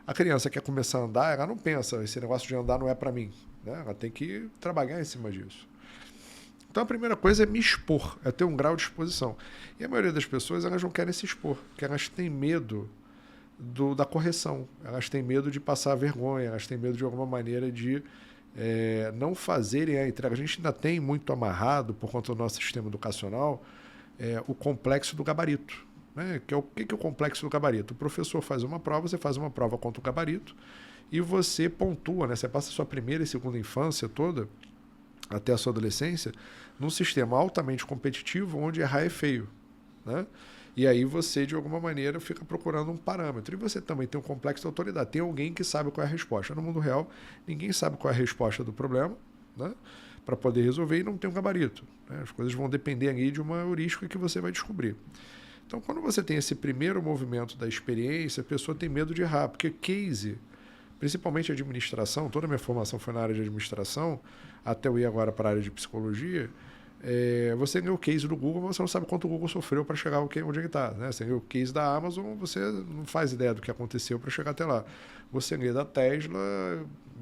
A criança quer começar a andar, ela não pensa, esse negócio de andar não é para mim. Né? Ela tem que trabalhar em cima disso. Então a primeira coisa é me expor, é ter um grau de exposição. E a maioria das pessoas elas não querem se expor, porque elas têm medo da correção, elas têm medo de passar vergonha, elas têm medo de alguma maneira de não fazerem a entrega. A gente ainda tem muito amarrado, por conta do nosso sistema educacional, o complexo do gabarito. Né? Que é o que é o complexo do gabarito? O professor faz uma prova, você faz uma prova contra o gabarito e você pontua, né? Você passa a sua primeira e segunda infância toda até a sua adolescência, num sistema altamente competitivo onde errar é feio. Né? E aí você, de alguma maneira, fica procurando um parâmetro. E você também tem um complexo de autoridade. Tem alguém que sabe qual é a resposta. No mundo real, ninguém sabe qual é a resposta do problema, né? Para poder resolver e não tem um gabarito. Né? As coisas vão depender aí de uma heurística que você vai descobrir. Então, quando você tem esse primeiro movimento da experiência, a pessoa tem medo de errar, porque case, principalmente administração, toda a minha formação foi na área de administração, até eu ir agora para a área de psicologia, você ganhou o case do Google, mas você não sabe quanto o Google sofreu para chegar onde ele está. Né? Você ganhou o case da Amazon, você não faz ideia do que aconteceu para chegar até lá. Você ganha da Tesla,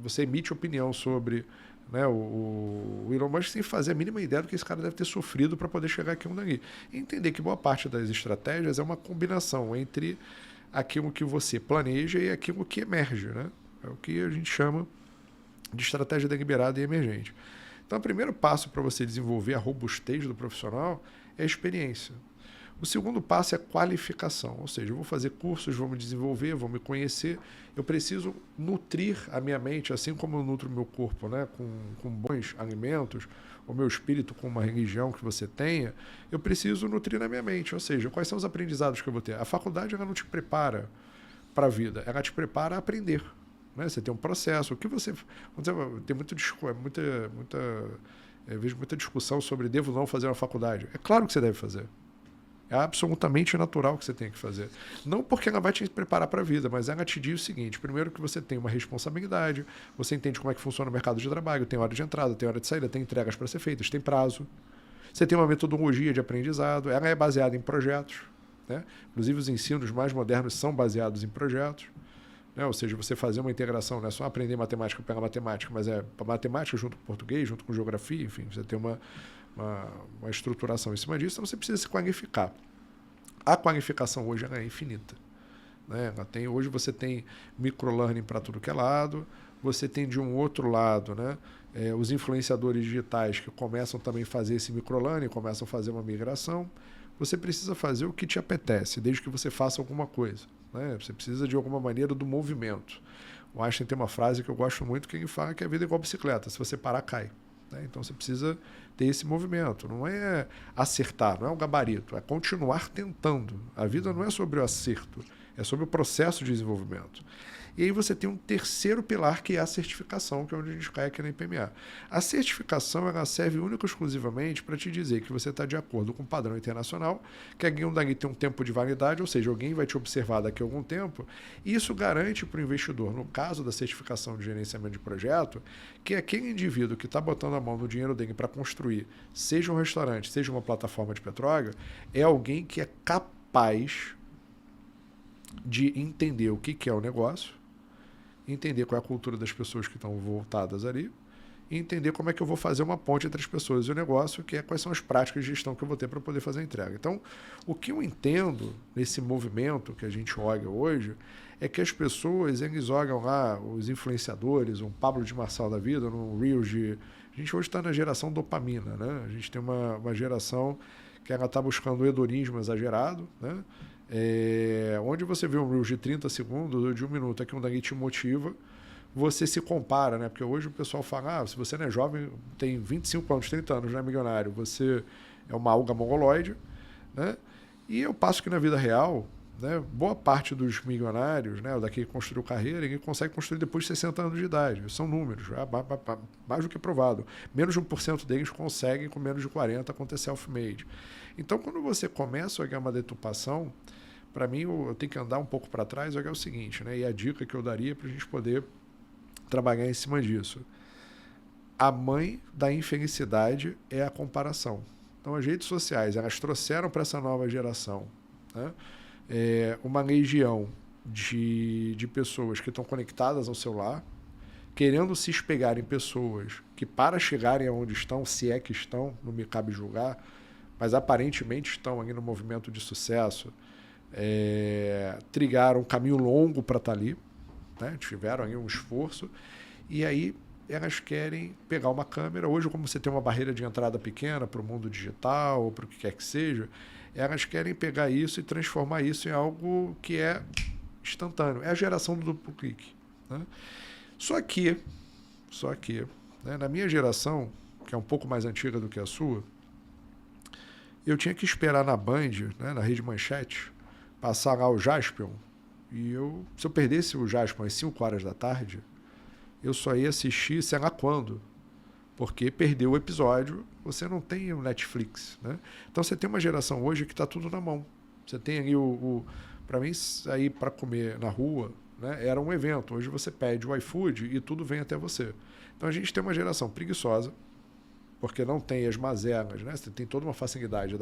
você emite opinião sobre, né, o Elon Musk sem fazer a mínima ideia do que esse cara deve ter sofrido para poder chegar aqui onde ali. E entender que boa parte das estratégias é uma combinação entre aquilo que você planeja e aquilo que emerge. Né? É o que a gente chama de estratégia deliberada e emergente. Então, o primeiro passo para você desenvolver a robustez do profissional é a experiência. O segundo passo é a qualificação, ou seja, eu vou fazer cursos, vou me desenvolver, vou me conhecer. Eu preciso nutrir a minha mente, assim como eu nutro o meu corpo, né, com bons alimentos, o meu espírito com uma religião que você tenha, eu preciso nutrir na minha mente, ou seja, quais são os aprendizados que eu vou ter. A faculdade ela não te prepara para a vida, ela te prepara a aprender. Né? Você tem um processo. O que você tem eu vejo muita discussão sobre devo não fazer uma faculdade. É claro que você deve fazer. É absolutamente natural que você tenha que fazer. Não porque ela vai te preparar para a vida, mas ela te diz o seguinte: primeiro que você tem uma responsabilidade, você entende como é que funciona o mercado de trabalho, tem hora de entrada, tem hora de saída, tem entregas para ser feitas, tem prazo. Você tem uma metodologia de aprendizado, ela é baseada em projetos. Né? Inclusive os ensinos mais modernos são baseados em projetos. Né? Ou seja, você fazer uma integração, não é só aprender matemática pela matemática, mas é matemática junto com português, junto com geografia, enfim, você tem uma estruturação em cima disso, então você precisa se qualificar. A qualificação hoje ela é infinita. Né? Hoje você tem microlearning para tudo que é lado, você tem de um outro lado, né, os influenciadores digitais que começam também a fazer esse microlearning, começam a fazer uma migração. Você precisa fazer o que te apetece, desde que você faça alguma coisa. Né? Você precisa, de alguma maneira, do movimento. O Einstein tem uma frase que eu gosto muito, que ele fala que a vida é igual bicicleta, se você parar, cai. Né? Então você precisa ter esse movimento. Não é acertar, não é um gabarito, é continuar tentando. A vida não é sobre o acerto, é sobre o processo de desenvolvimento. E aí você tem um terceiro pilar, que é a certificação, que é onde a gente cai aqui na IPMA. A certificação ela serve única e exclusivamente para te dizer que você está de acordo com o padrão internacional, que alguém dali tem um tempo de validade, ou seja, alguém vai te observar daqui a algum tempo, e isso garante para o investidor, no caso da certificação de gerenciamento de projeto, que aquele indivíduo que está botando a mão no dinheiro dele para construir, seja um restaurante, seja uma plataforma de petróleo, é alguém que é capaz de entender o que é o negócio, entender qual é a cultura das pessoas que estão voltadas ali e entender como é que eu vou fazer uma ponte entre as pessoas e o negócio, que é quais são as práticas de gestão que eu vou ter para poder fazer a entrega. Então, o que eu entendo nesse movimento que a gente olha hoje é que as pessoas, eles olham lá os influenciadores, um Pablo de Marçal da vida, no Reels de... A gente hoje está na geração dopamina, né? A gente tem uma geração que ela está buscando o hedonismo exagerado, né? Onde você vê um Reels de 30 segundos ou de 1 minuto, aqui um dali te motiva, você se compara, né? Porque hoje o pessoal fala, se você não é jovem, tem 25 anos, 30 anos, não é milionário, você é uma alga mongoloide, né? E eu passo que na vida real, né? Boa parte dos milionários, né, daqui que construiu carreira, ele consegue construir depois de 60 anos de idade. São números, mais do que provado. Menos de 1% deles conseguem, com menos de 40, acontecer self-made. Então, quando você começa a olhar uma deturpação, para mim, eu tenho que andar um pouco para trás e olhar o seguinte, né? E a dica que eu daria para a gente poder trabalhar em cima disso. A mãe da infelicidade é a comparação. Então, as redes sociais, elas trouxeram para essa nova geração, né, uma legião de pessoas que estão conectadas ao celular, querendo se espelhar em pessoas que, para chegarem aonde estão, se é que estão, não me cabe julgar, mas aparentemente estão ali no movimento de sucesso, trilharam um caminho longo para estar ali, né, tiveram ali um esforço, e aí elas querem pegar uma câmera. Hoje, como você tem uma barreira de entrada pequena para o mundo digital ou para o que quer que seja, elas querem pegar isso e transformar isso em algo que é instantâneo. É a geração do duplo clique, né? Só que, né, na minha geração, que é um pouco mais antiga do que a sua, eu tinha que esperar na Band, né, na Rede Manchete, passar lá o Jaspion, e se eu perdesse o Jaspion às 5 horas da tarde, eu só ia assistir, sei lá quando, porque perdeu o episódio, você não tem o Netflix, né? Então você tem uma geração hoje que está tudo na mão. Você tem ali para mim, sair para comer na rua, né, era um evento. Hoje você pede o iFood e tudo vem até você. Então a gente tem uma geração preguiçosa, porque não tem as mazelas, né? Você tem toda uma facilidade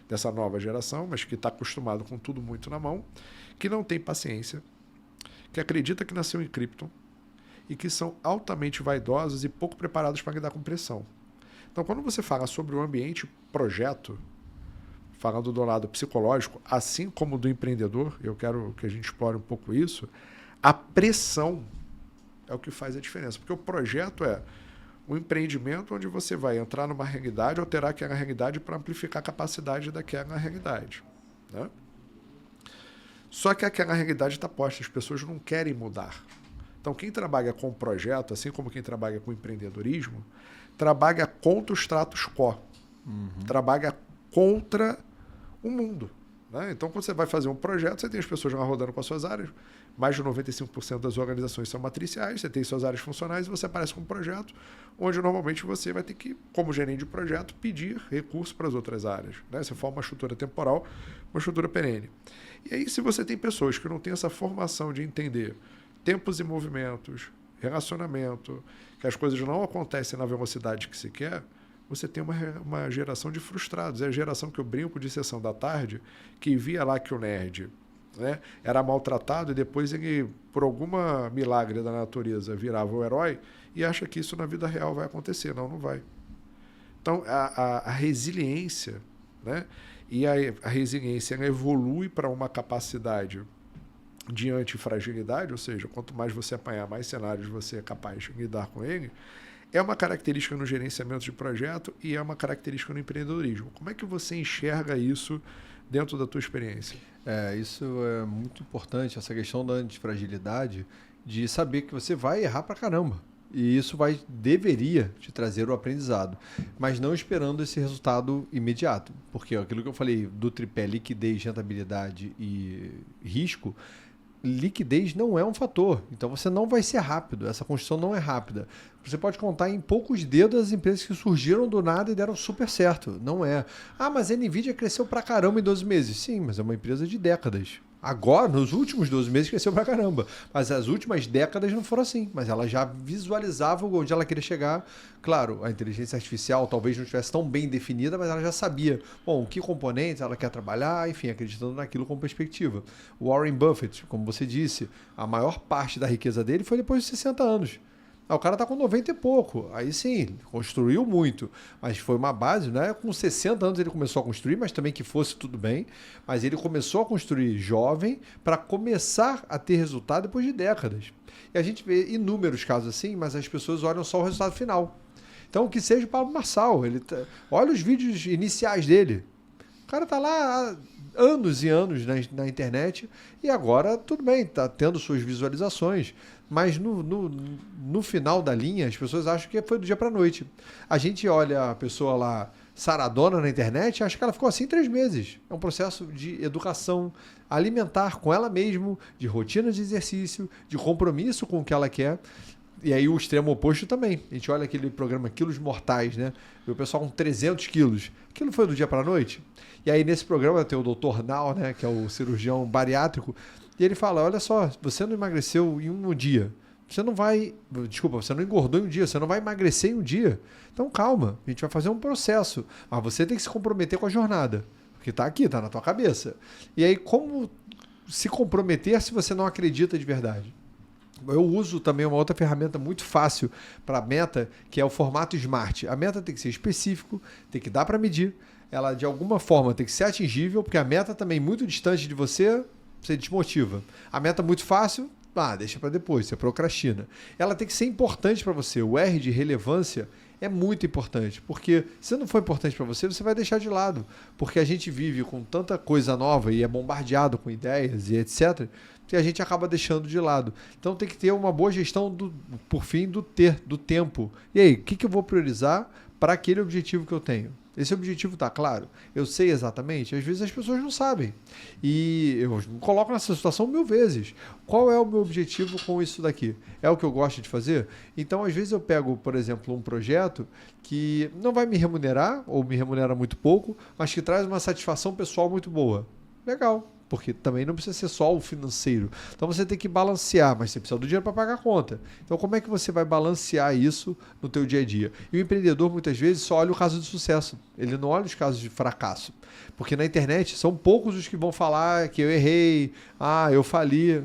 dessa nova geração, mas que está acostumado com tudo muito na mão, que não tem paciência, que acredita que nasceu em Krypton, e que são altamente vaidosos e pouco preparados para lidar com pressão. Então, quando você fala sobre o ambiente projeto, falando do lado psicológico, assim como do empreendedor, eu quero que a gente explore um pouco isso, a pressão é o que faz a diferença. Porque o projeto é um empreendimento onde você vai entrar numa realidade, alterar aquela realidade para amplificar a capacidade daquela realidade, né? Só que aquela realidade está posta, as pessoas não querem mudar. Então, quem trabalha com projeto, assim como quem trabalha com empreendedorismo, trabalha contra o status quo, trabalha contra o mundo, né? Então, quando você vai fazer um projeto, você tem as pessoas lá rodando com as suas áreas, mais de 95% das organizações são matriciais, você tem suas áreas funcionais e você aparece com um projeto onde normalmente você vai ter que, como gerente de projeto, pedir recursos para as outras áreas, né? Você forma uma estrutura temporal, uma estrutura perene. E aí, se você tem pessoas que não têm essa formação de entender tempos e movimentos, relacionamento, que as coisas não acontecem na velocidade que se quer, você tem uma geração de frustrados. É a geração que eu brinco de sessão da tarde, que via lá que o nerd, né, era maltratado e depois ele, por alguma milagre da natureza, virava o herói e acha que isso na vida real vai acontecer. Não vai. Então, a resiliência, né, e a resiliência ela evolui para uma capacidade de antifragilidade, ou seja, quanto mais você apanhar, mais cenários você é capaz de lidar com ele, é uma característica no gerenciamento de projeto e é uma característica no empreendedorismo. Como é que você enxerga isso dentro da tua experiência? Isso é muito importante, essa questão da antifragilidade, de saber que você vai errar pra caramba. E isso deveria te trazer o aprendizado, mas não esperando esse resultado imediato. Porque aquilo que eu falei do tripé liquidez, rentabilidade e risco, liquidez não é um fator. Então você não vai ser rápido. Essa construção não é rápida. Você pode contar em poucos dedos as empresas que surgiram do nada e deram super certo. Não é. Ah, mas a Nvidia cresceu pra caramba em 12 meses. Sim, mas é uma empresa de décadas. Agora, nos últimos 12 meses, cresceu pra caramba. Mas as últimas décadas não foram assim. Mas ela já visualizava onde ela queria chegar. Claro, a inteligência artificial talvez não estivesse tão bem definida, mas ela já sabia, bom, que componentes ela quer trabalhar, enfim, acreditando naquilo como perspectiva. O Warren Buffett, como você disse, a maior parte da riqueza dele foi depois de 60 anos. O cara está com 90 e pouco. Aí sim, construiu muito. Mas foi uma base, né? Com 60 anos ele começou a construir, mas também que fosse tudo bem. Mas ele começou a construir jovem para começar a ter resultado depois de décadas. E a gente vê inúmeros casos assim, mas as pessoas olham só o resultado final. Então, que seja o Pablo Marçal. Olha os vídeos iniciais dele. O cara está lá há anos e anos na internet e agora, tudo bem, está tendo suas visualizações. Mas no final da linha, as pessoas acham que foi do dia para a noite. A gente olha a pessoa lá saradona na internet, acha que ela ficou assim 3 meses. É um processo de educação alimentar com ela mesma, de rotina de exercício, de compromisso com o que ela quer. E aí o extremo oposto também. A gente olha aquele programa Quilos Mortais, né? E o pessoal com 300 quilos. Aquilo foi do dia para a noite. E aí nesse programa tem o Dr. Nau, né? Que é o cirurgião bariátrico. E ele fala, olha só, você não emagreceu em um dia. Você não engordou em um dia, você não vai emagrecer em um dia. Então calma, a gente vai fazer um processo. Mas você tem que se comprometer com a jornada. Porque está aqui, está na tua cabeça. E aí como se comprometer se você não acredita de verdade? Eu uso também uma outra ferramenta muito fácil para a meta, que é o formato SMART. A meta tem que ser específico, tem que dar para medir. Ela, de alguma forma, tem que ser atingível, porque a meta também muito distante de você desmotiva. A meta muito fácil, deixa para depois, você procrastina. Ela tem que ser importante para você. O R de relevância é muito importante, porque se não for importante para você, você vai deixar de lado. Porque a gente vive com tanta coisa nova e é bombardeado com ideias e etc., que a gente acaba deixando de lado. Então tem que ter uma boa gestão, do tempo. E aí, o que eu vou priorizar para aquele objetivo que eu tenho? Esse objetivo está claro? Eu sei exatamente? Às vezes as pessoas não sabem. E eu me coloco nessa situação 1000 vezes. Qual é o meu objetivo com isso daqui? É o que eu gosto de fazer? Então, às vezes eu pego, por exemplo, um projeto que não vai me remunerar, ou me remunera muito pouco, mas que traz uma satisfação pessoal muito boa. Legal. Porque também não precisa ser só o financeiro. Então você tem que balancear, mas você precisa do dinheiro para pagar a conta. Então como é que você vai balancear isso no teu dia a dia? E o empreendedor muitas vezes só olha o caso de sucesso. Ele não olha os casos de fracasso. Porque na internet são poucos os que vão falar que eu errei, eu fali.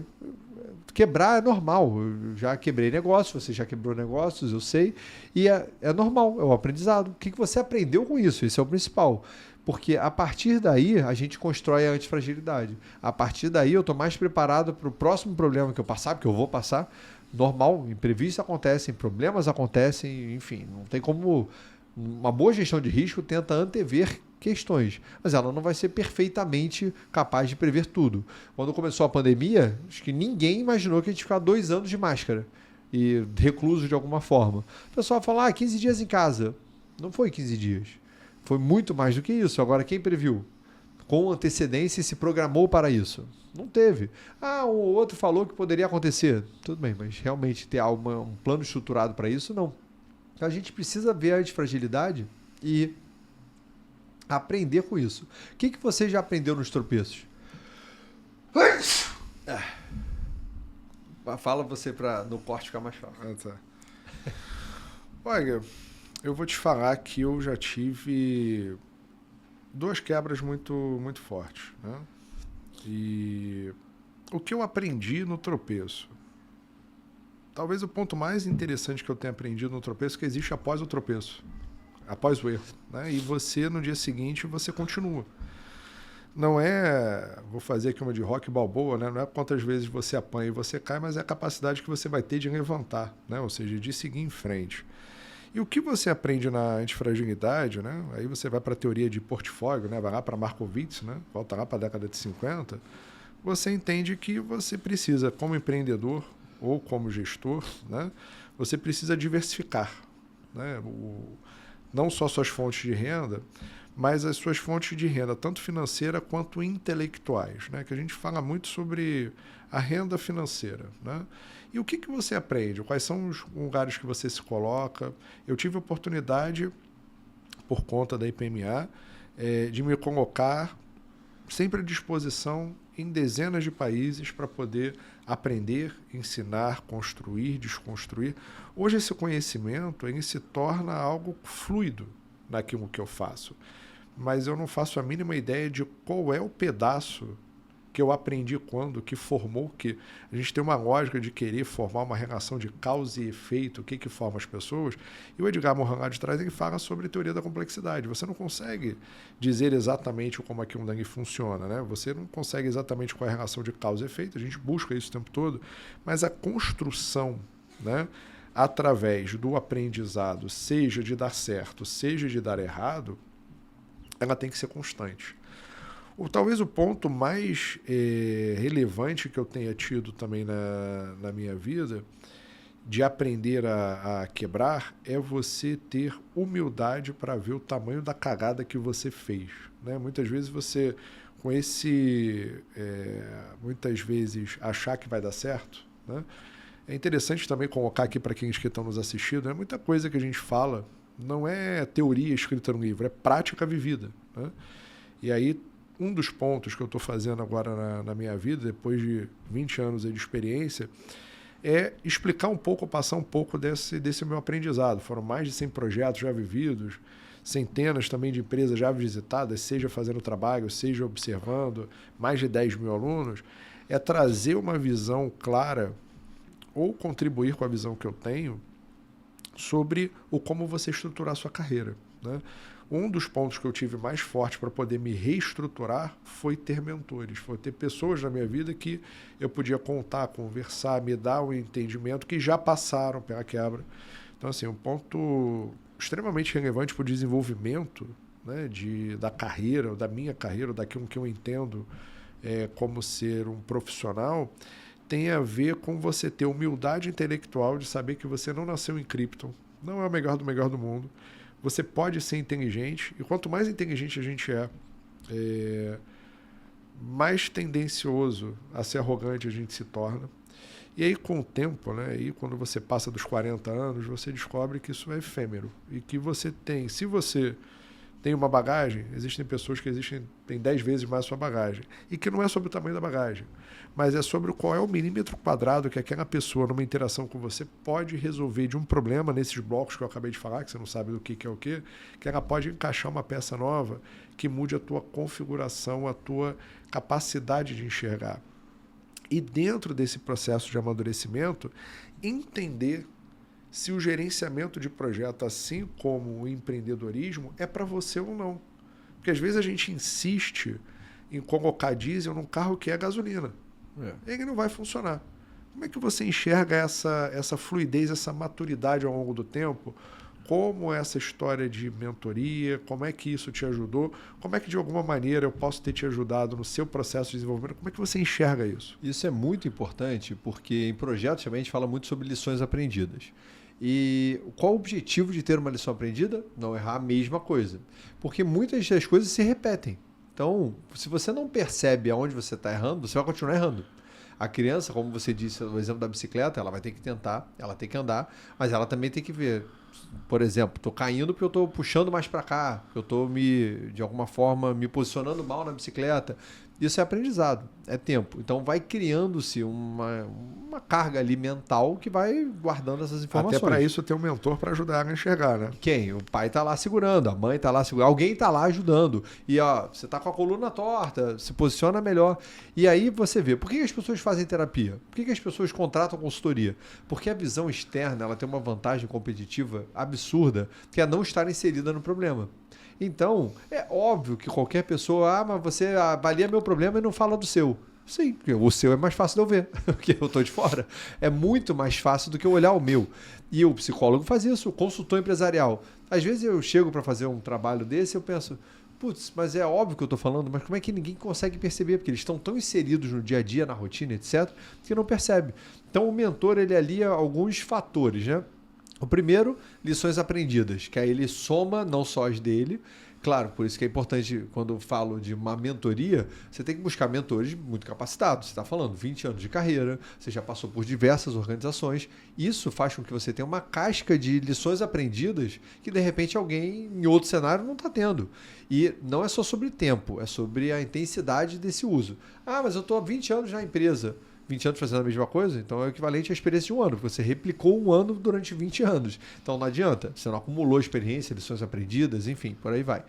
Quebrar é normal. Eu já quebrei negócios, você já quebrou negócios, eu sei. E é normal, é o aprendizado. O que você aprendeu com isso? Esse é o principal. Porque a partir daí a gente constrói a antifragilidade. A partir daí eu estou mais preparado para o próximo problema que eu passar, porque eu vou passar. Normal, imprevistos acontecem, problemas acontecem, enfim, não tem como. Uma boa gestão de risco tenta antever questões, mas ela não vai ser perfeitamente capaz de prever tudo. Quando começou a pandemia, acho que ninguém imaginou que a gente ia ficar 2 anos de máscara e recluso de alguma forma. O pessoal fala, 15 dias em casa. Não foi 15 dias. Foi muito mais do que isso. Agora, quem previu? Com antecedência e se programou para isso? Não teve. Um ou outro falou que poderia acontecer. Tudo bem, mas realmente ter um plano estruturado para isso, não. Então, a gente precisa ver a antifragilidade e aprender com isso. O que você já aprendeu nos tropeços? Fala você para no corte ficar mais fácil. Tá. Olha, eu vou te falar que eu já tive 2 quebras muito, muito fortes, né? E o que eu aprendi no tropeço? Talvez o ponto mais interessante que eu tenha aprendido no tropeço é que existe após o tropeço, após o erro, né? E você, no dia seguinte, você continua. Não é, vou fazer aqui uma de Rock Balboa, né? Não é quantas vezes você apanha e você cai, mas é a capacidade que você vai ter de levantar, né? Ou seja, de seguir em frente. E o que você aprende na antifragilidade, né? Aí você vai para a teoria de portfólio, né? Vai lá para Markowitz, né? Volta lá para a década de 50. Você entende que você precisa, como empreendedor ou como gestor, né? Você precisa diversificar, né? Não só suas fontes de renda, mas as suas fontes de renda, tanto financeira quanto intelectuais, né? Que a gente fala muito sobre a renda financeira, né? E o que você aprende? Quais são os lugares que você se coloca? Eu tive a oportunidade, por conta da IPMA, de me colocar sempre à disposição em dezenas de países para poder aprender, ensinar, construir, desconstruir. Hoje esse conhecimento ele se torna algo fluido naquilo que eu faço, mas eu não faço a mínima ideia de qual é o pedaço que eu aprendi quando, que formou, que a gente tem uma lógica de querer formar uma relação de causa e efeito, o que forma as pessoas, e o Edgar Morin lá de trás ele fala sobre teoria da complexidade. Você não consegue dizer exatamente como aquilo dali funciona, né? Você não consegue exatamente qual é a relação de causa e efeito, a gente busca isso o tempo todo, mas a construção, né, através do aprendizado, seja de dar certo, seja de dar errado, ela tem que ser constante. Talvez o ponto mais relevante que eu tenha tido também na minha vida, de aprender a quebrar é você ter humildade para ver o tamanho da cagada que você fez. Né? Muitas vezes você, com muitas vezes, achar que vai dar certo, né? É interessante também colocar aqui para quem estão nos assistindo, né? Muita coisa que a gente fala não é teoria escrita no livro, é prática vivida. Né? E aí, um dos pontos que eu estou fazendo agora na minha vida, depois de 20 anos de experiência, é explicar um pouco, passar um pouco desse meu aprendizado. Foram mais de 100 projetos já vividos, centenas também de empresas já visitadas, seja fazendo trabalho, seja observando, mais de 10 mil alunos. É trazer uma visão clara ou contribuir com a visão que eu tenho sobre o como você estruturar a sua carreira. Né? Um dos pontos que eu tive mais forte para poder me reestruturar foi ter mentores, foi ter pessoas na minha vida que eu podia contar, conversar, me dar um entendimento, que já passaram pela quebra. Então, assim, um ponto extremamente relevante para o desenvolvimento, né, da carreira, da minha carreira, daquilo que eu entendo como ser um profissional, tem a ver com você ter humildade intelectual de saber que você não nasceu em Krypton, não é o melhor do mundo. Você pode ser inteligente, e quanto mais inteligente a gente mais tendencioso a ser arrogante a gente se torna. E aí, com o tempo, né, aí, quando você passa dos 40 anos, você descobre que isso é efêmero. E que você tem, se você tem uma bagagem, existem pessoas que têm 10 vezes mais a sua bagagem. E que não é sobre o tamanho da bagagem, mas é sobre qual é o milímetro quadrado que aquela pessoa, numa interação com você, pode resolver de um problema nesses blocos que eu acabei de falar, que você não sabe do que é o que ela pode encaixar uma peça nova que mude a tua configuração, a tua capacidade de enxergar. E dentro desse processo de amadurecimento, entender se o gerenciamento de projeto, assim como o empreendedorismo, é para você ou não. Porque às vezes a gente insiste em colocar diesel num carro que é gasolina. Ele não vai funcionar. Como é que você enxerga essa fluidez, essa maturidade ao longo do tempo? Como essa história de mentoria, como é que isso te ajudou? Como é que, de alguma maneira, eu posso ter te ajudado no seu processo de desenvolvimento? Como é que você enxerga isso? Isso é muito importante, porque em projetos também a gente fala muito sobre lições aprendidas. E qual o objetivo de ter uma lição aprendida? Não errar a mesma coisa. Porque muitas das coisas se repetem. Então, se você não percebe aonde você está errando, você vai continuar errando. A criança, como você disse no exemplo da bicicleta, ela vai ter que tentar, ela tem que andar, mas ela também tem que ver. Por exemplo, estou caindo porque eu estou puxando mais para cá, eu estou, de alguma forma, me posicionando mal na bicicleta. Isso é aprendizado, é tempo. Então vai criando-se uma carga ali mental que vai guardando essas informações. Até para isso tem um mentor para ajudar a enxergar, né? Quem? O pai está lá segurando, a mãe está lá segurando, alguém está lá ajudando. E ó, você está com a coluna torta, se posiciona melhor. E aí você vê, por que as pessoas fazem terapia? Por que as pessoas contratam consultoria? Porque a visão externa ela tem uma vantagem competitiva absurda, que é não estar inserida no problema. Então, é óbvio que qualquer pessoa, mas você avalia meu problema e não fala do seu. Sim, porque o seu é mais fácil de eu ver, porque eu estou de fora. É muito mais fácil do que eu olhar o meu. E o psicólogo faz isso, o consultor empresarial. Às vezes eu chego para fazer um trabalho desse e eu penso, putz, mas é óbvio que eu estou falando, mas como é que ninguém consegue perceber? Porque eles estão tão inseridos no dia a dia, na rotina, etc., que não percebe. Então o mentor, ele alia alguns fatores, né? O primeiro, lições aprendidas, que aí ele soma não só as dele. Claro, por isso que é importante, quando eu falo de uma mentoria, você tem que buscar mentores muito capacitados. Você está falando 20 anos de carreira, você já passou por diversas organizações. Isso faz com que você tenha uma casca de lições aprendidas que, de repente, alguém em outro cenário não está tendo. E não é só sobre tempo, é sobre a intensidade desse uso. Ah, mas eu estou há 20 anos na empresa. 20 anos fazendo a mesma coisa, então é o equivalente à experiência de um ano, porque você replicou um ano durante 20 anos. Então não adianta, você não acumulou experiência, lições aprendidas, enfim, por aí vai.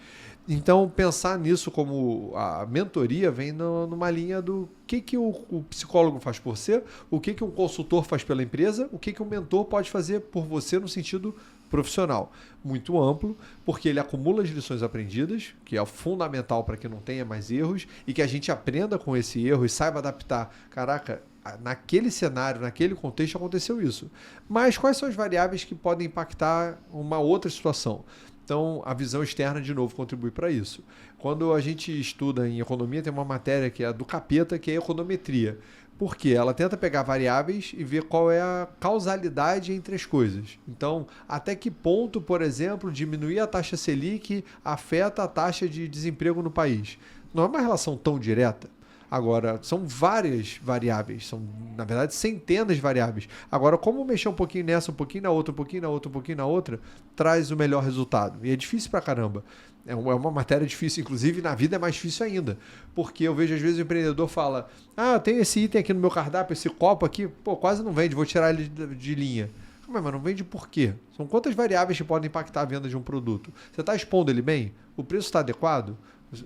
Então pensar nisso como a mentoria vem numa linha do que o psicólogo faz por você, o que um consultor faz pela empresa, o que um mentor pode fazer por você no sentido profissional. Muito amplo, porque ele acumula as lições aprendidas, que é o fundamental para que não tenha mais erros, e que a gente aprenda com esse erro e saiba adaptar. Caraca, naquele cenário, naquele contexto aconteceu isso. Mas quais são as variáveis que podem impactar uma outra situação? Então, a visão externa, de novo, contribui para isso. Quando a gente estuda em economia, tem uma matéria que é do capeta, que é a econometria. Por quê? Ela tenta pegar variáveis e ver qual é a causalidade entre as coisas. Então, até que ponto, por exemplo, diminuir a taxa Selic afeta a taxa de desemprego no país? Não é uma relação tão direta. Agora, são várias variáveis, são, na verdade, centenas de variáveis. Agora, como mexer um pouquinho nessa, um pouquinho na outra, um pouquinho na outra, um pouquinho na outra, traz o melhor resultado. E é difícil pra caramba. É uma matéria difícil, inclusive na vida é mais difícil ainda. Porque eu vejo às vezes o empreendedor fala: ah, eu tenho esse item aqui no meu cardápio, esse copo aqui, pô, quase não vende, vou tirar ele de linha. Mas não vende por quê? São quantas variáveis que podem impactar a venda de um produto? Você está expondo ele bem? O preço está adequado?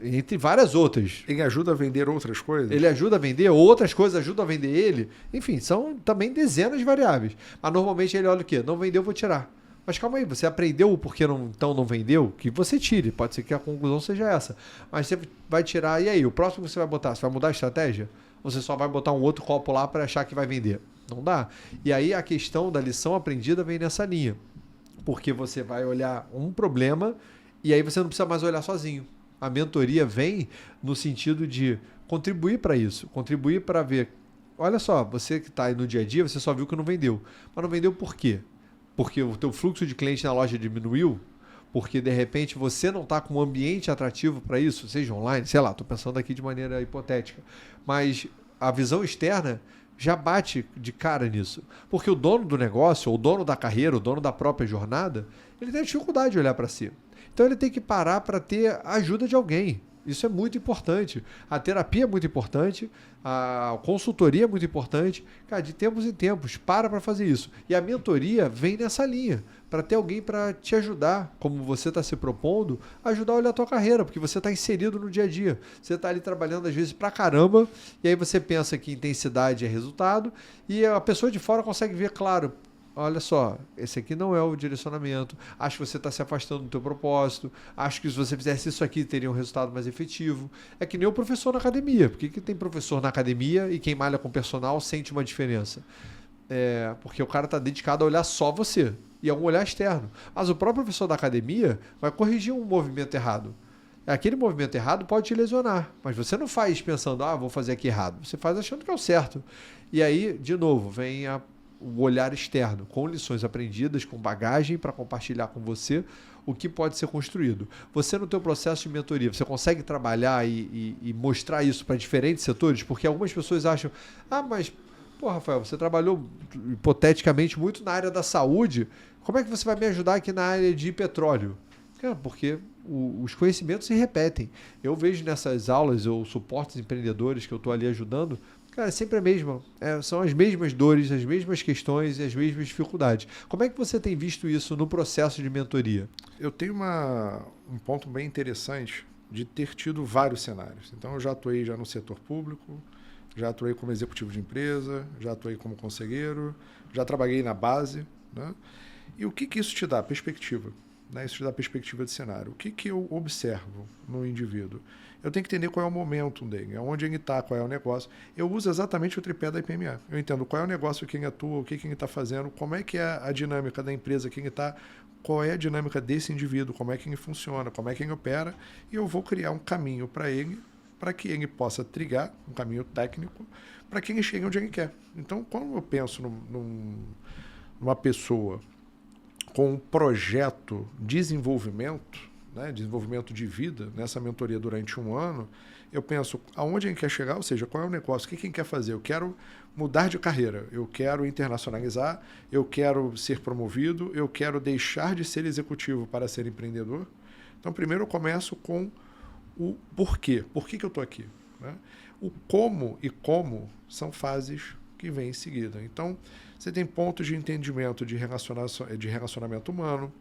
Entre várias outras. Ele ajuda a vender outras coisas? Ele ajuda a vender, outras coisas ajudam a vender ele. Enfim, são também dezenas de variáveis. Mas normalmente ele olha o quê? Não vendeu, vou tirar. Mas calma aí, você aprendeu o porquê então não vendeu? Que você tire. Pode ser que a conclusão seja essa. Mas você vai tirar, e aí? O próximo que você vai botar? Você vai mudar a estratégia? Ou você só vai botar um outro copo lá para achar que vai vender? Não dá. E aí a questão da lição aprendida vem nessa linha. Porque você vai olhar um problema e aí você não precisa mais olhar sozinho. A mentoria vem no sentido de contribuir para isso. Contribuir para ver. Olha só, você que está aí no dia a dia, você só viu que não vendeu. Mas não vendeu por quê? Porque o teu fluxo de cliente na loja diminuiu, porque de repente você não está com um ambiente atrativo para isso, seja online, sei lá, estou pensando aqui de maneira hipotética, mas a visão externa já bate de cara nisso. Porque o dono do negócio, ou o dono da carreira, o dono da própria jornada, ele tem dificuldade de olhar para si. Então ele tem que parar para ter a ajuda de alguém. Isso é muito importante. A terapia é muito importante, a consultoria é muito importante. Cara, de tempos em tempos, para fazer isso. E a mentoria vem nessa linha, para ter alguém para te ajudar, como você está se propondo, ajudar a olhar a tua carreira, porque você está inserido no dia a dia. Você está ali trabalhando às vezes pra caramba, e aí você pensa que intensidade é resultado, e a pessoa de fora consegue ver, claro, olha só, esse aqui não é o direcionamento, acho que você está se afastando do teu propósito, acho que se você fizesse isso aqui teria um resultado mais efetivo. É que nem o professor na academia. Por que tem professor na academia e quem malha com personal sente uma diferença? Porque o cara está dedicado a olhar só você, e é um olhar externo. Mas o próprio professor da academia vai corrigir um movimento errado. Aquele movimento errado pode te lesionar, mas você não faz pensando, vou fazer aqui errado. Você faz achando que é o certo. E aí, de novo, vem o olhar externo, com lições aprendidas, com bagagem para compartilhar com você o que pode ser construído. Você, no teu processo de mentoria, você consegue trabalhar e mostrar isso para diferentes setores? Porque algumas pessoas acham, mas, Rafael, você trabalhou hipoteticamente muito na área da saúde, como é que você vai me ajudar aqui na área de petróleo? Porque os conhecimentos se repetem. Eu vejo nessas aulas ou suportes empreendedores que eu estou ali ajudando, cara, é sempre a mesma. São as mesmas dores, as mesmas questões e as mesmas dificuldades. Como é que você tem visto isso no processo de mentoria? Eu tenho um ponto bem interessante de ter tido vários cenários. Então, eu já atuei no setor público, já atuei como executivo de empresa, já atuei como conselheiro, já trabalhei na base. Né? E o que isso te dá? Perspectiva. Né? Isso te dá perspectiva de cenário. O que eu observo no indivíduo? Eu tenho que entender qual é o momento dele, onde ele está, qual é o negócio. Eu uso exatamente o tripé da IPMA. Eu entendo qual é o negócio que ele atua, o que ele está fazendo, como é que é a dinâmica da empresa que ele está, qual é a dinâmica desse indivíduo, como é que ele funciona, como é que ele opera, e eu vou criar um caminho para ele, para que ele possa trilhar, um caminho técnico, para que ele chegue onde ele quer. Então, quando eu penso numa pessoa com um projeto de desenvolvimento, desenvolvimento de vida, nessa mentoria durante um ano, eu penso aonde ele quer chegar, ou seja, qual é o negócio, o que ele quer fazer. Eu quero mudar de carreira, eu quero internacionalizar, eu quero ser promovido, eu quero deixar de ser executivo para ser empreendedor. Então, primeiro eu começo com o porquê. Por que eu estou aqui? Né? O como e como são fases que vêm em seguida. Então, você tem pontos de entendimento de relacionamento humano,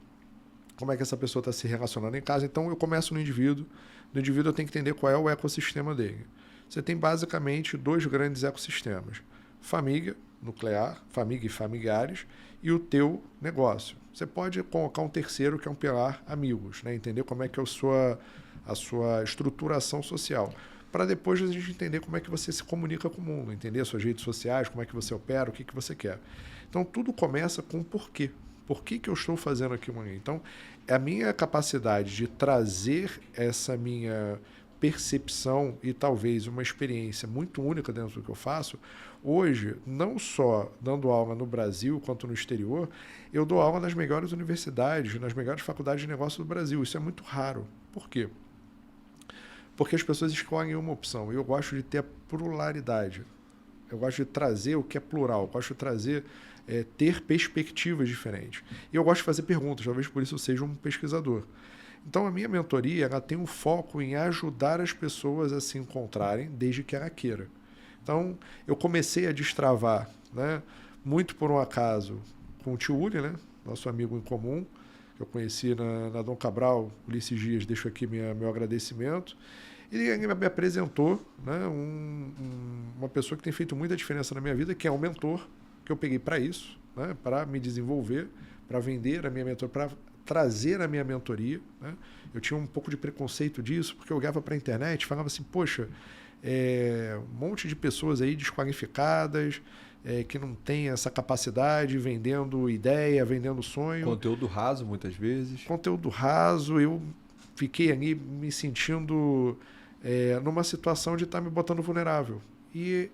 como é que essa pessoa está se relacionando em casa. Então, eu começo no indivíduo. No indivíduo, eu tenho que entender qual é o ecossistema dele. Você tem, basicamente, 2 grandes ecossistemas. Família, nuclear, família e familiares, e o teu negócio. Você pode colocar um terceiro, que é um pilar, amigos. Né? Entender como é que é a sua estruturação social. Para depois a gente entender como é que você se comunica com o mundo. Entender suas redes sociais, como é que você opera, o que você quer. Então, tudo começa com o porquê. Por que eu estou fazendo aquilo ali? Então, a minha capacidade de trazer essa minha percepção e talvez uma experiência muito única dentro do que eu faço, hoje, não só dando aula no Brasil quanto no exterior, eu dou aula nas melhores universidades, nas melhores faculdades de negócio do Brasil. Isso é muito raro. Por quê? Porque as pessoas escolhem uma opção. E eu gosto de ter a pluralidade. Eu gosto de trazer o que é plural. Eu gosto de trazer, ter perspectivas diferentes. E eu gosto de fazer perguntas. Talvez por isso eu seja um pesquisador. Então, a minha mentoria ela tem um foco em ajudar as pessoas a se encontrarem desde que ela queira. Então, eu comecei a destravar, né, muito por um acaso, com o tio Uli, né, nosso amigo em comum, que eu conheci na Dom Cabral, Ulisses Dias, deixo aqui meu agradecimento. Ele me apresentou, né, uma pessoa que tem feito muita diferença na minha vida, que é um mentor, que eu peguei para isso, né, para me desenvolver, para vender a minha mentoria, para trazer a minha mentoria. Né? Eu tinha um pouco de preconceito disso, porque eu olhava para a internet e falava assim, poxa, um monte de pessoas aí desqualificadas, que não tem essa capacidade, vendendo ideia, vendendo sonho. Conteúdo raso, muitas vezes. Conteúdo raso, eu fiquei ali me sentindo numa situação de estar me botando vulnerável. E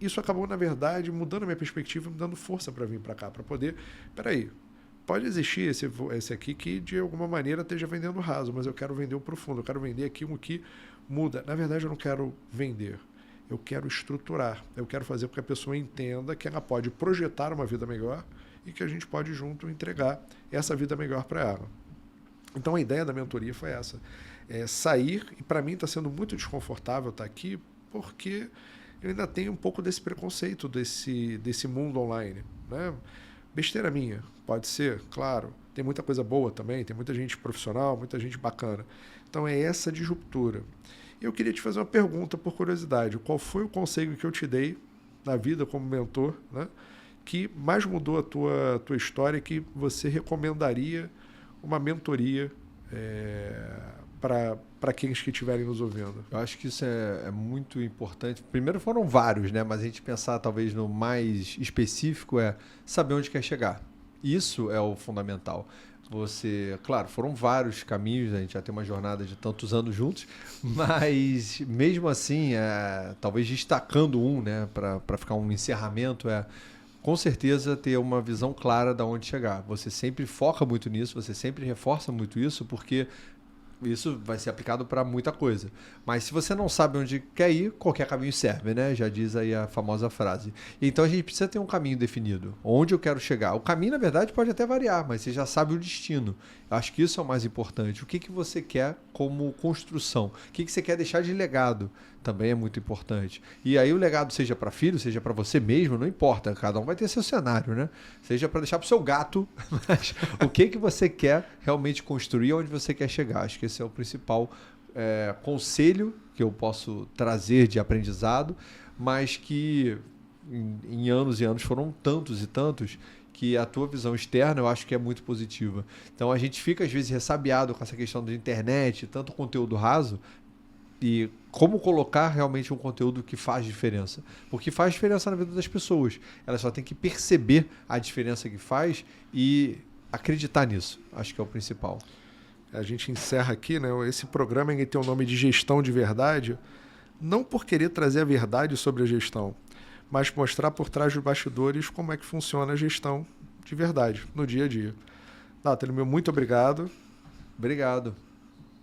isso acabou, na verdade, mudando a minha perspectiva, me dando força para vir para cá, para poder... Peraí, pode existir esse aqui que, de alguma maneira, esteja vendendo raso, mas eu quero vender o profundo, eu quero vender aquilo que muda. Na verdade, eu não quero vender, eu quero estruturar, eu quero fazer com que a pessoa entenda que ela pode projetar uma vida melhor e que a gente pode, junto, entregar essa vida melhor para ela. Então, a ideia da mentoria foi essa. Sair, e para mim está sendo muito desconfortável estar aqui, porque eu ainda tenho um pouco desse preconceito desse mundo online, né? Besteira minha, pode ser, claro. Tem muita coisa boa também, tem muita gente profissional, muita gente bacana. Então é essa disruptura. E eu queria te fazer uma pergunta por curiosidade. Qual foi o conselho que eu te dei na vida como mentor, né, que mais mudou a tua história, que você recomendaria uma mentoria para aqueles que estiverem nos ouvindo? Eu acho que isso é muito importante. Primeiro foram vários, né? Mas a gente pensar talvez no mais específico é saber onde quer chegar. Isso é o fundamental. Você, claro, foram vários caminhos, a gente já tem uma jornada de tantos anos juntos, mas mesmo assim, talvez destacando né, para ficar um encerramento, com certeza ter uma visão clara de onde chegar. Você sempre foca muito nisso, você sempre reforça muito isso, porque isso vai ser aplicado para muita coisa. Mas se você não sabe onde quer ir, qualquer caminho serve, né? Já diz aí a famosa frase. Então a gente precisa ter um caminho definido. Onde eu quero chegar? O caminho, na verdade, pode até variar, mas você já sabe o destino. Eu acho que isso é o mais importante. O que você quer como construção? O que você quer deixar de legado? Também é muito importante. E aí o legado seja para filho, seja para você mesmo, não importa. Cada um vai ter seu cenário, né? Seja para deixar para o seu gato, mas o que você quer realmente construir, onde você quer chegar. Acho que esse é o principal conselho que eu posso trazer de aprendizado, mas que em anos e anos foram tantos e tantos que a tua visão externa eu acho que é muito positiva. Então a gente fica às vezes ressabiado com essa questão da internet, tanto conteúdo raso, e como colocar realmente um conteúdo que faz diferença. Porque faz diferença na vida das pessoas. Elas só têm que perceber a diferença que faz e acreditar nisso. Acho que é o principal. A gente encerra aqui, né? Esse programa tem o nome de Gestão de Verdade, não por querer trazer a verdade sobre a gestão, mas mostrar por trás dos bastidores como é que funciona a gestão de verdade, no dia a dia. Nátali, muito obrigado. Obrigado.